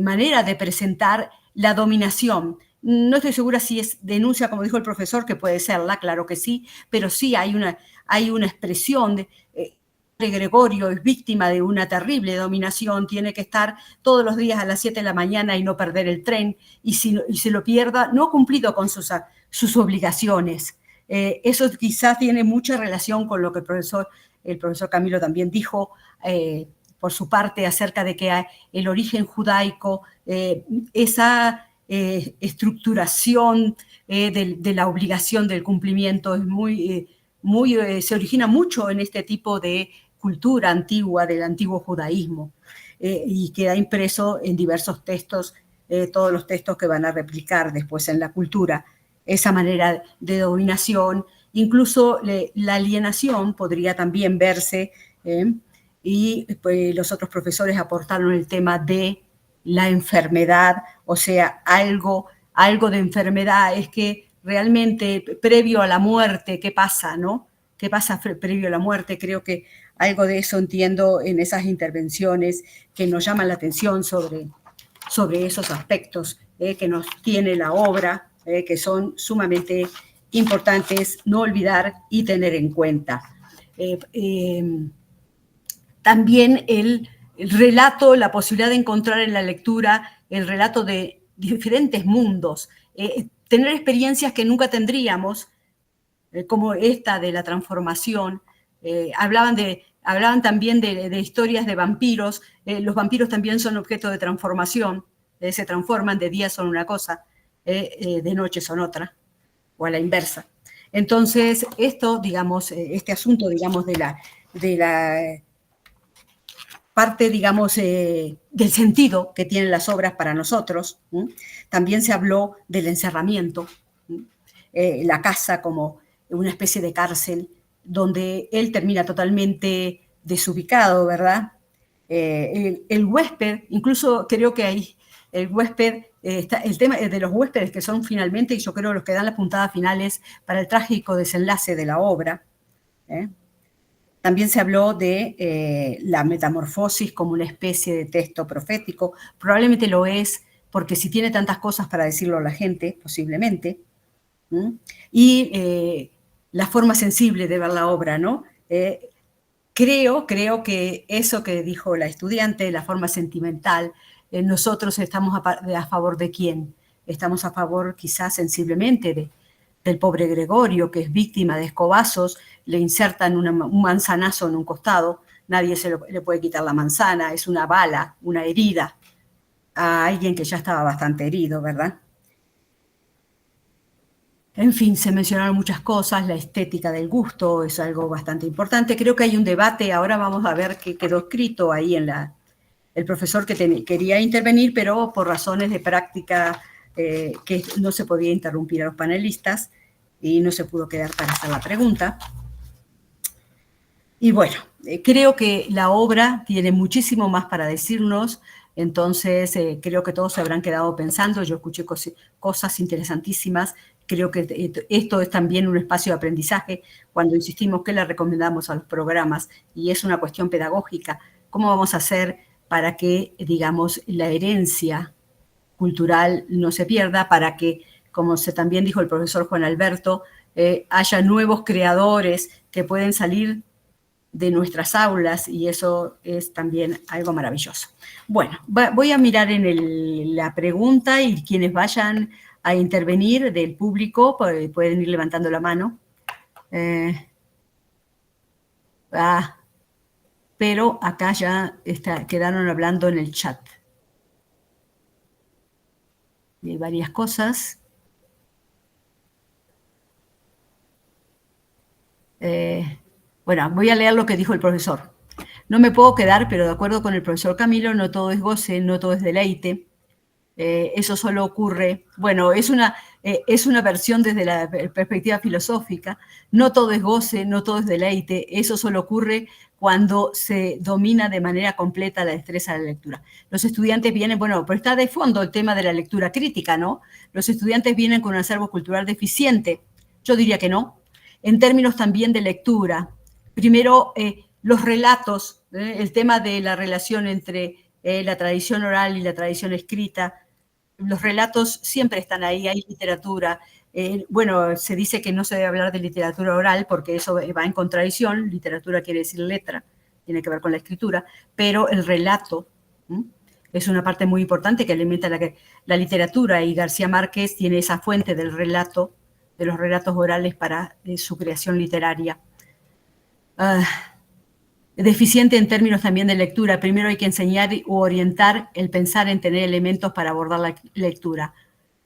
manera de presentar la dominación. No estoy segura si es denuncia, como dijo el profesor, que puede serla, claro que sí, pero sí hay una expresión de Gregorio es víctima de una terrible dominación, tiene que estar todos los días a las 7 de la mañana y no perder el tren, y si lo pierda, no ha cumplido con sus obligaciones. Eso quizás tiene mucha relación con lo que el profesor Camilo también dijo, por su parte, acerca de que el origen judaico, esa estructuración de la obligación del cumplimiento es se origina mucho en este tipo de cultura antigua del antiguo judaísmo, y queda impreso en diversos textos, todos los textos que van a replicar después en la cultura, esa manera de dominación, incluso la alienación podría también verse, y pues, los otros profesores aportaron el tema de la enfermedad, o sea, algo de enfermedad, es que realmente previo a la muerte, ¿qué pasa, no? ¿Qué pasa previo a la muerte? Creo que algo de eso entiendo en esas intervenciones que nos llaman la atención sobre esos aspectos que nos tiene la obra, que son sumamente importantes no olvidar y tener en cuenta. También el relato, la posibilidad de encontrar en la lectura el relato de diferentes mundos, tener experiencias que nunca tendríamos, como esta de la transformación. Hablaban también de historias de vampiros. Los vampiros también son objeto de transformación, se transforman, de día son una cosa, de noche son otra, o a la inversa. Entonces, esto, digamos, este asunto, digamos, de la parte, digamos, del sentido que tienen las obras para nosotros. También se habló del encerramiento, la casa como una especie de cárcel, donde él termina totalmente desubicado, ¿verdad? El huésped, incluso creo que ahí el huésped, el tema de los huéspedes que son finalmente, y yo creo los que dan las puntadas finales para el trágico desenlace de la obra. También se habló de la metamorfosis como una especie de texto profético. Probablemente lo es, porque si tiene tantas cosas para decirlo a la gente, posiblemente. Y la forma sensible de ver la obra, ¿no? Creo que eso que dijo la estudiante, la forma sentimental, nosotros estamos a favor de quién. Estamos a favor quizás sensiblemente del pobre Gregorio, que es víctima de escobazos, le insertan un manzanazo en un costado, nadie le puede quitar la manzana, es una bala, una herida a alguien que ya estaba bastante herido, ¿verdad? En fin, se mencionaron muchas cosas, la estética del gusto es algo bastante importante. Creo que hay un debate, ahora vamos a ver qué quedó escrito ahí en el profesor que quería intervenir, pero por razones de práctica que no se podía interrumpir a los panelistas y no se pudo quedar para hacer la pregunta. Y bueno, creo que la obra tiene muchísimo más para decirnos, entonces creo que todos se habrán quedado pensando, yo escuché cosas interesantísimas. Creo que esto es también un espacio de aprendizaje cuando insistimos que le recomendamos a los programas, y es una cuestión pedagógica. ¿Cómo vamos a hacer para que, digamos, la herencia cultural no se pierda, para que, como también dijo el profesor Juan Alberto, haya nuevos creadores que pueden salir de nuestras aulas, y eso es también algo maravilloso. Bueno, voy a mirar en la pregunta, y quienes vayan a intervenir del público pueden ir levantando la mano. Pero acá ya quedaron hablando en el chat. Hay varias cosas. Bueno, voy a leer lo que dijo el profesor. No me puedo quedar, pero de acuerdo con el profesor Camilo, no todo es goce, no todo es deleite. Eso solo ocurre, bueno, es una versión desde la perspectiva filosófica. No todo es goce, no todo es deleite. Eso solo ocurre cuando se domina de manera completa la destreza de la lectura. Los estudiantes vienen, bueno, pero está de fondo el tema de la lectura crítica, ¿no? Los estudiantes vienen con un acervo cultural deficiente. Yo diría que no. En términos también de lectura, primero los relatos, el tema de la relación entre la tradición oral y la tradición escrita. Los relatos siempre están ahí, hay literatura. Bueno, se dice que no se debe hablar de literatura oral porque eso va en contradicción. Literatura quiere decir letra, tiene que ver con la escritura, pero el relato es una parte muy importante que alimenta la literatura, y García Márquez tiene esa fuente del relato, de los relatos orales para su creación literaria. deficiente en términos también de lectura. Primero hay que enseñar u orientar el pensar en tener elementos para abordar la lectura.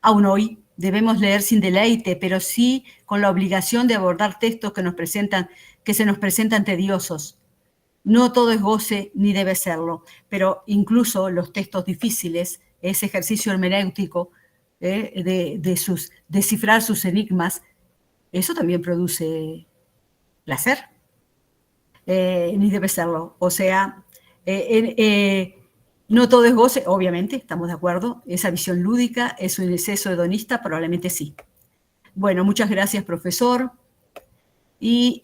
Aún hoy debemos leer sin deleite, pero sí con la obligación de abordar textos que se nos presentan tediosos. No todo es goce ni debe serlo, pero incluso los textos difíciles, ese ejercicio hermenéutico de descifrar sus enigmas, eso también produce placer. Ni debe serlo. O sea, no todo es goce, obviamente, estamos de acuerdo. Esa visión lúdica es un exceso hedonista, probablemente sí. Bueno, muchas gracias, profesor. Y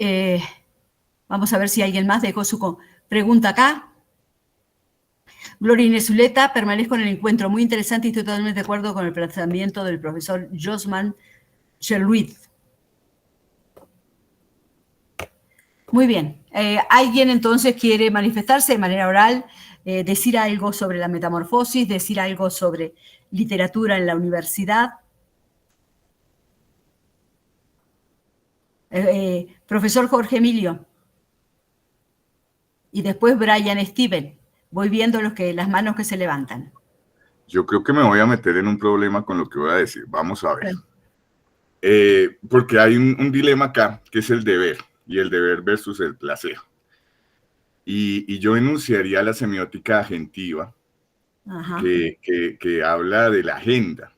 vamos a ver si alguien más dejó su pregunta acá. Gloria Inés Zuleta, permanezco en el encuentro. Muy interesante y estoy totalmente de acuerdo con el planteamiento del profesor Josman Cherluit. Muy bien. ¿Alguien entonces quiere manifestarse de manera oral, decir algo sobre la metamorfosis, decir algo sobre literatura en la universidad? Profesor Jorge Emilio. Y después Brian Steven. Voy viendo las manos que se levantan. Yo creo que me voy a meter en un problema con lo que voy a decir. Vamos a ver. Porque hay un dilema acá, que es el deber, y el deber versus el placer. Y yo enunciaría la semiótica agentiva, que habla de la agenda.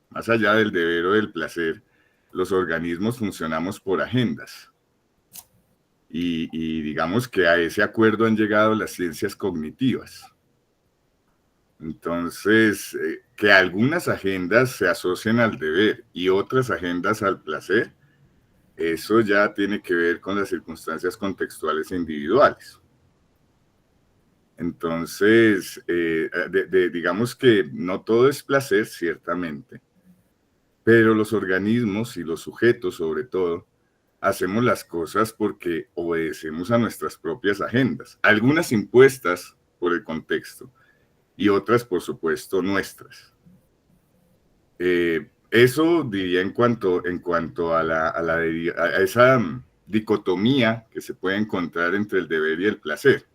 Más allá del deber o del placer, los organismos funcionamos por agendas. Y digamos que a ese acuerdo han llegado las ciencias cognitivas. Entonces, que algunas agendas se asocien al deber y otras agendas al placer, eso ya tiene que ver con las circunstancias contextuales e individuales. Entonces, digamos que no todo es placer, ciertamente, pero los organismos y los sujetos, sobre todo, hacemos las cosas porque obedecemos a nuestras propias agendas, algunas impuestas por el contexto y otras, por supuesto, nuestras. Eso diría en cuanto a esa dicotomía que se puede encontrar entre el deber y el placer.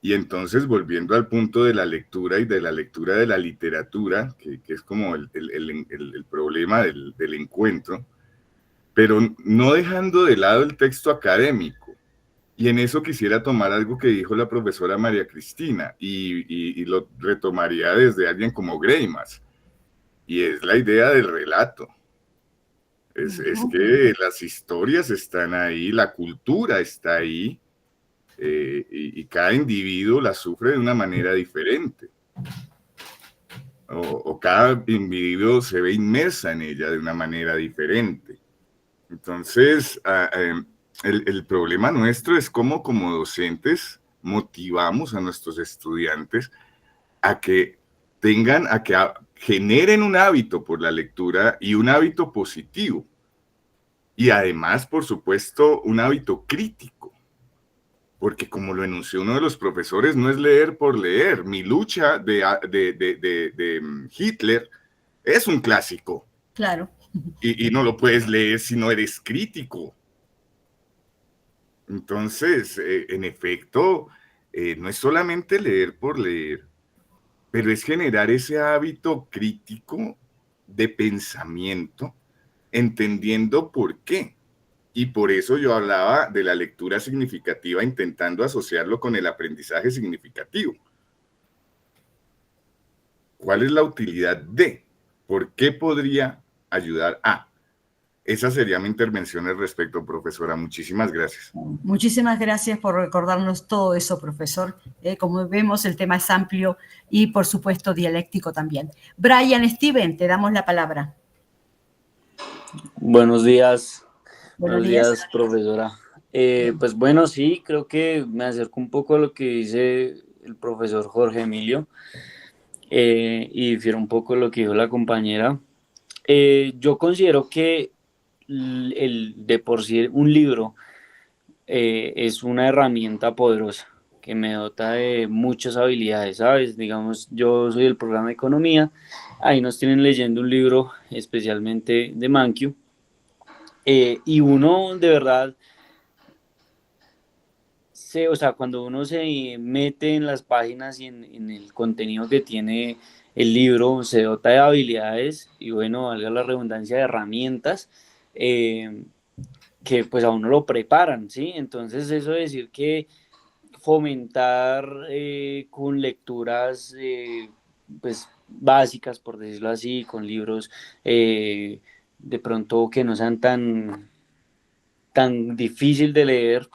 Y entonces, volviendo al punto de la lectura y de la lectura de la literatura, que es como el problema del encuentro, pero no dejando de lado el texto académico. Y en eso quisiera tomar algo que dijo la profesora María Cristina, y lo retomaría desde alguien como Greimas, y es la idea del relato. Es que las historias están ahí, la cultura está ahí, y cada individuo la sufre de una manera diferente. O cada individuo se ve inmersa en ella de una manera diferente. Entonces, el problema nuestro es cómo como docentes motivamos a nuestros estudiantes a que generen un hábito por la lectura y un hábito positivo. Y además, por supuesto, un hábito crítico. Porque como lo enunció uno de los profesores, no es leer por leer. Mi lucha de Hitler es un clásico. Claro. Y no lo puedes leer si no eres crítico. Entonces, en efecto, no es solamente leer por leer, pero es generar ese hábito crítico de pensamiento, entendiendo por qué. Y por eso yo hablaba de la lectura significativa, intentando asociarlo con el aprendizaje significativo. ¿Cuál es la utilidad de? ¿Por qué podría ayudar a? Esa sería mi intervención al respecto, profesora. Muchísimas gracias. Muchísimas gracias por recordarnos todo eso, profesor. Como vemos, el tema es amplio y, por supuesto, dialéctico también. Brian Steven, te damos la palabra. Buenos días. Buenos días, profesora. Pues bueno, sí, creo que me acerco un poco a lo que dice el profesor Jorge Emilio y difiero un poco de lo que dijo la compañera. Yo considero que de por sí un libro es una herramienta poderosa que me dota de muchas habilidades, ¿sabes? Digamos, yo soy del programa de economía, ahí nos tienen leyendo un libro especialmente de Mankiw, y uno de verdad o sea, cuando uno se mete en las páginas y en el contenido que tiene el libro, se dota de habilidades y bueno, valga la redundancia, de herramientas que pues a uno lo preparan, ¿sí? Entonces eso de decir que fomentar con lecturas pues básicas, por decirlo así, con libros de pronto que no sean tan difícil de leer,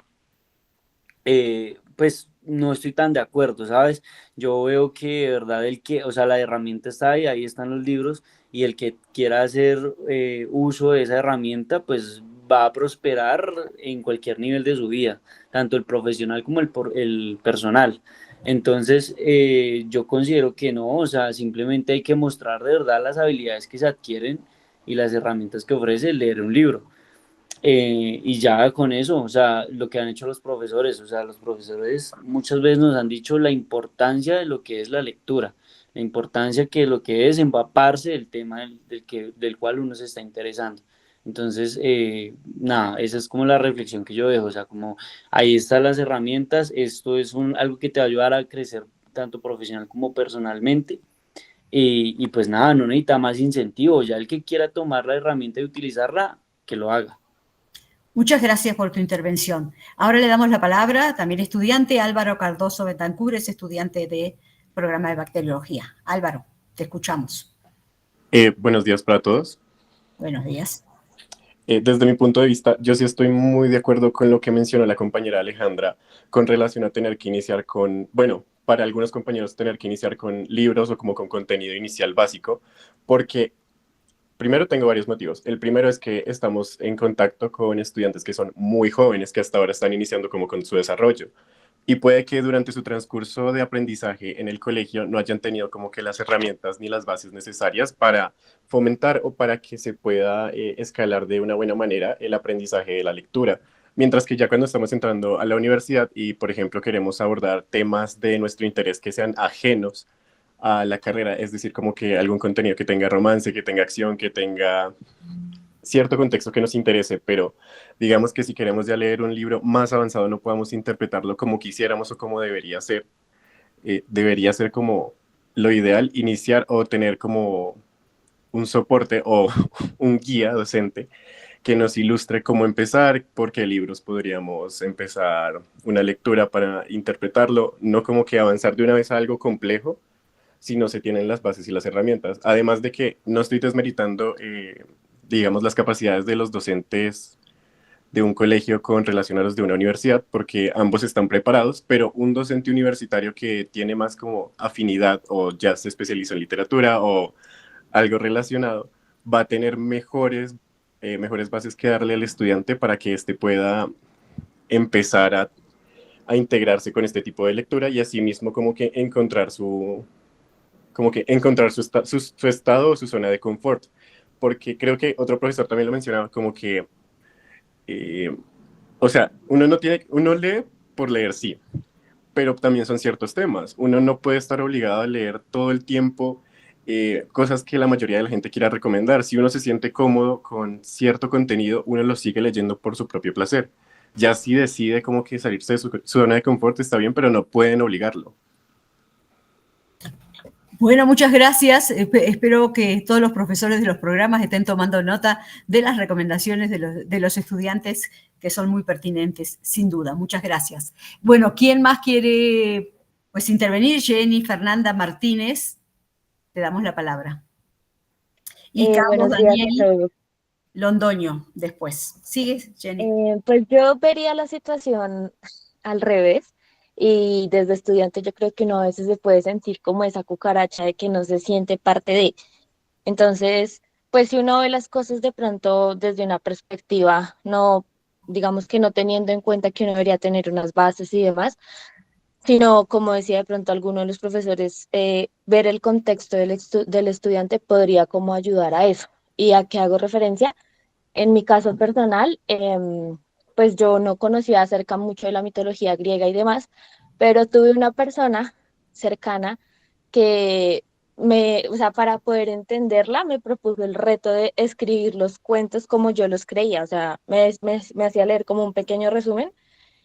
pues no estoy tan de acuerdo, ¿sabes? Yo veo que de verdad o sea, la herramienta está ahí están los libros, y el que quiera hacer uso de esa herramienta, pues va a prosperar en cualquier nivel de su vida, tanto el profesional como el personal. Entonces, yo considero que no, o sea, simplemente hay que mostrar de verdad las habilidades que se adquieren y las herramientas que ofrece leer un libro. Y ya con eso, o sea, lo que han hecho los profesores, o sea, los profesores muchas veces nos han dicho la importancia de lo que es la lectura, la importancia que lo que es empaparse del tema del cual uno se está interesando. Entonces, nada, esa es como la reflexión que yo dejo, o sea, como ahí están las herramientas, esto es algo que te va a ayudar a crecer tanto profesional como personalmente. Y pues nada, no necesita más incentivo, ya el que quiera tomar la herramienta y utilizarla, que lo haga. Muchas gracias por tu intervención. Ahora le damos la palabra también estudiante Álvaro Cardoso Betancur, es estudiante de programa de bacteriología. Álvaro, te escuchamos. Buenos días para todos. Buenos días. Desde mi punto de vista, yo sí estoy muy de acuerdo con lo que mencionó la compañera Alejandra con relación a tener que iniciar bueno, para algunos compañeros tener que iniciar con libros o como con contenido inicial básico, porque primero tengo varios motivos. El primero es que estamos en contacto con estudiantes que son muy jóvenes, que hasta ahora están iniciando como con su desarrollo. Y puede que durante su transcurso de aprendizaje en el colegio no hayan tenido como que las herramientas ni las bases necesarias para fomentar o para que se pueda escalar de una buena manera el aprendizaje de la lectura. Mientras que ya cuando estamos entrando a la universidad y, por ejemplo, queremos abordar temas de nuestro interés que sean ajenos a la carrera, es decir, como que algún contenido que tenga romance, que tenga acción, que tenga cierto contexto que nos interese, pero digamos que si queremos ya leer un libro más avanzado no podamos interpretarlo como quisiéramos o como debería ser como lo ideal iniciar o tener como un soporte o un guía docente que nos ilustre cómo empezar, por qué libros podríamos empezar una lectura para interpretarlo, no como que avanzar de una vez a algo complejo, si no se tienen las bases y las herramientas. Además de que no estoy desmeritando, digamos, las capacidades de los docentes de un colegio con relación a los de una universidad, porque ambos están preparados, pero un docente universitario que tiene más como afinidad o ya se especializó en literatura o algo relacionado, va a tener mejores bases que darle al estudiante para que éste pueda empezar a integrarse con este tipo de lectura y asimismo como que encontrar su estado o su zona de confort. Porque creo que otro profesor también lo mencionaba, como que, o sea, uno lee por leer, sí, pero también son ciertos temas. Uno no puede estar obligado a leer todo el tiempo cosas que la mayoría de la gente quiera recomendar. Si uno se siente cómodo con cierto contenido, uno lo sigue leyendo por su propio placer. Ya si decide como que salirse de su zona de confort está bien, pero no pueden obligarlo. Bueno, muchas gracias. Espero que todos los profesores de los programas estén tomando nota de las recomendaciones de los estudiantes, que son muy pertinentes, sin duda. Muchas gracias. Bueno, ¿quién más quiere pues intervenir? Jenny Fernanda Martínez, te damos la palabra. Y Carlos Daniel Londoño después. ¿Sigues, Jenny? Pues yo vería la situación al revés. Y desde estudiante yo creo que uno a veces se puede sentir como esa cucaracha de que no se siente parte de. Entonces, pues si uno ve las cosas de pronto desde una perspectiva, no, digamos que no teniendo en cuenta que uno debería tener unas bases y demás, sino como decía de pronto alguno de los profesores, ver el contexto del estudiante podría como ayudar a eso. ¿Y a qué hago referencia? En mi caso personal, pues yo no conocía acerca mucho de la mitología griega y demás, pero tuve una persona cercana que o sea, para poder entenderla, me propuso el reto de escribir los cuentos como yo los creía, o sea, me hacía leer como un pequeño resumen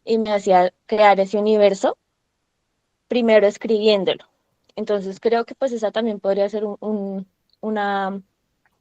y me hacía crear ese universo, primero escribiéndolo. Entonces creo que pues esa también podría ser un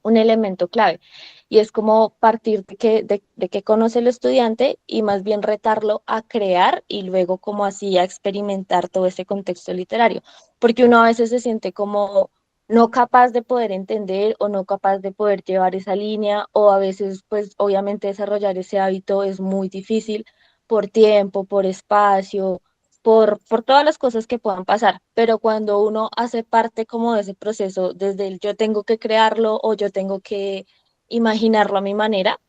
elemento clave. Y es como partir de que conoce el estudiante y más bien retarlo a crear y luego como así a experimentar todo ese contexto literario. Porque uno a veces se siente como no capaz de poder entender o no capaz de poder llevar esa línea, o a veces pues obviamente desarrollar ese hábito es muy difícil por tiempo, por espacio, por todas las cosas que puedan pasar, pero cuando uno hace parte como de ese proceso, desde el yo tengo que crearlo o yo tengo que imaginarlo a mi manera,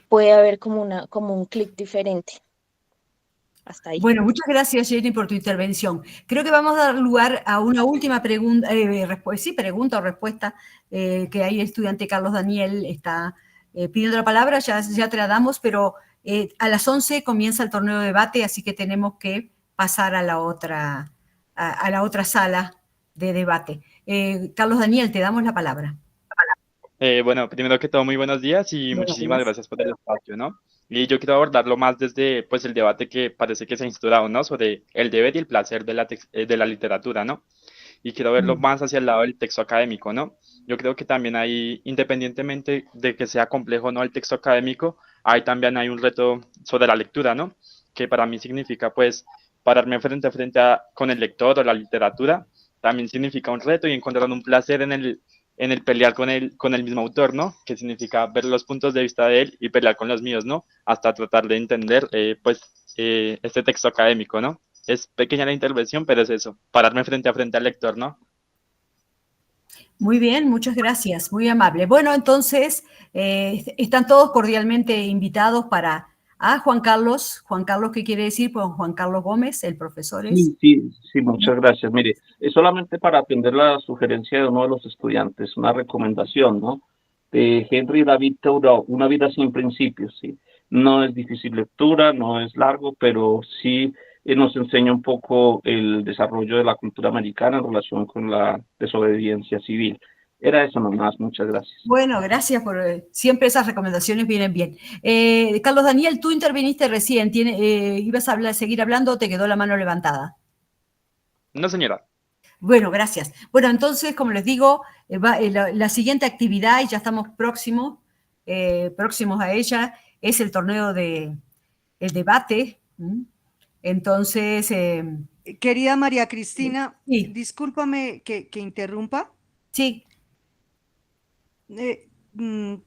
puede haber como un clic diferente. Hasta ahí. Bueno, muchas gracias, Jenny, por tu intervención. Creo que vamos a dar lugar a una última pregunta, pregunta o respuesta, que ahí el estudiante Carlos Daniel está pidiendo la palabra, ya te la damos, pero a las 11 comienza el torneo de debate, así que tenemos que pasar a la otra sala de debate. Carlos Daniel, te damos la palabra. Bueno, primero que todo, muy buenos días y muchísimas gracias por el espacio, ¿no? Y yo quiero abordarlo más desde, pues, el debate que parece que se ha instaurado, ¿no? Sobre el deber y el placer de la literatura, ¿no? Y quiero verlo más hacia el lado del texto académico, ¿no? Yo creo que también hay, independientemente de que sea complejo o no el texto académico, también hay un reto sobre la lectura, ¿no? Que para mí significa, pues, pararme frente a frente con el lector o la literatura, también significa un reto y encontrar un placer en el pelear con el mismo autor, ¿no? Que significa ver los puntos de vista de él y pelear con los míos, ¿no? Hasta tratar de entender, este texto académico, ¿no? Es pequeña la intervención, pero es eso, pararme frente a frente al lector, ¿no? Muy bien, muchas gracias, muy amable. Bueno, entonces, están todos cordialmente invitados para... Juan Carlos, ¿qué quiere decir? Pues Juan Carlos Gómez, el profesor es... Sí, muchas gracias. Mire, es solamente para atender la sugerencia de uno de los estudiantes, una recomendación, ¿no? De Henry David Thoreau, Una vida sin principios, ¿sí? No es difícil lectura, no es largo, pero sí nos enseña un poco el desarrollo de la cultura americana en relación con la desobediencia civil. Era eso nomás, muchas gracias. Bueno, gracias por... siempre esas recomendaciones vienen bien. Carlos Daniel, tú interviniste recién, ¿ibas a seguir hablando o te quedó la mano levantada? No, señora. Bueno, gracias. Bueno, entonces, como les digo, la siguiente actividad, y ya estamos próximos a ella, es el torneo el debate. Entonces... Querida María Cristina, sí. Discúlpame que interrumpa. Sí.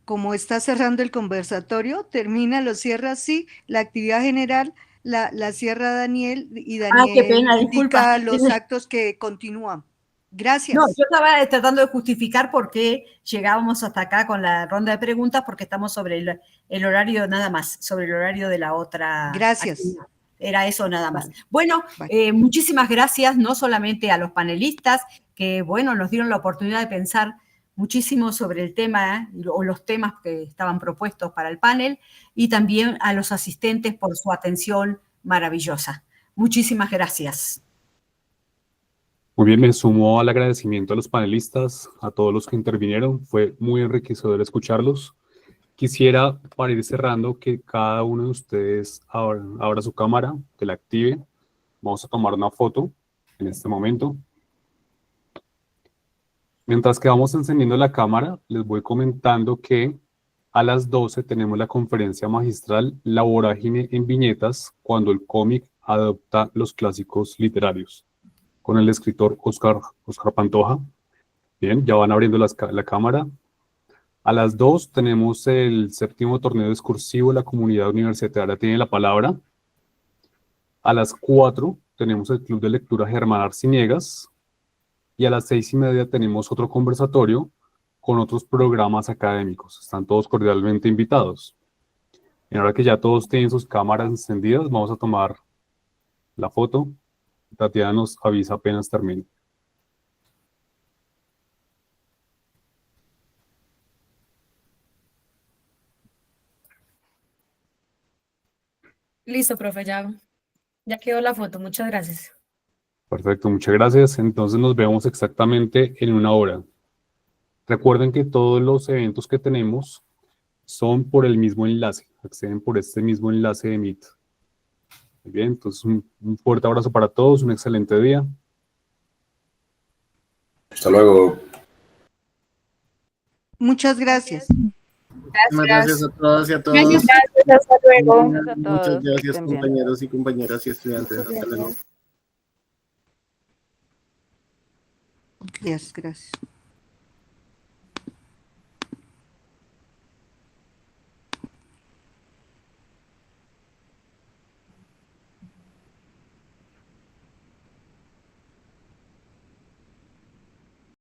Como está cerrando el conversatorio, termina, lo cierra así, la actividad general la cierra Daniel y Daniel qué pena, indica disculpa. los actos que continúan. Gracias. No, yo estaba tratando de justificar por qué llegábamos hasta acá con la ronda de preguntas, porque estamos sobre el horario nada más, sobre el horario de la otra. Gracias. Actividad. Era eso nada más. Bueno, muchísimas gracias, no solamente a los panelistas, que bueno, nos dieron la oportunidad de pensar muchísimo sobre el tema o los temas que estaban propuestos para el panel, y también a los asistentes por su atención maravillosa. Muchísimas gracias. Muy bien, me sumo al agradecimiento a los panelistas, a todos los que intervinieron. Fue muy enriquecedor escucharlos. Quisiera, para ir cerrando, que cada uno de ustedes abra su cámara, que la active. Vamos a tomar una foto en este momento. Mientras que vamos encendiendo la cámara, les voy comentando que a las 12 tenemos la conferencia magistral La vorágine en viñetas, cuando el cómic adopta los clásicos literarios, con el escritor Oscar Pantoja. Bien, ya van abriendo la cámara. A las 2 tenemos el 7º torneo discursivo, la comunidad universitaria tiene la palabra. A las 4 tenemos el club de lectura Germán Arciniegas. Y a las 6:30 tenemos otro conversatorio con otros programas académicos. Están todos cordialmente invitados. Y ahora que ya todos tienen sus cámaras encendidas, vamos a tomar la foto. Tatiana nos avisa apenas termine. Listo, profe, ya quedó la foto. Muchas gracias. Perfecto, muchas gracias. Entonces nos vemos exactamente en 1 hora. Recuerden que todos los eventos que tenemos son por el mismo enlace. Acceden por este mismo enlace de Meet. Muy bien, entonces un fuerte abrazo para todos, un excelente día. Hasta luego. Muchas gracias. Muchas gracias a todas y a todos. Gracias, hasta luego. Muchas gracias, compañeros y compañeras y estudiantes. Hasta luego. Gracias.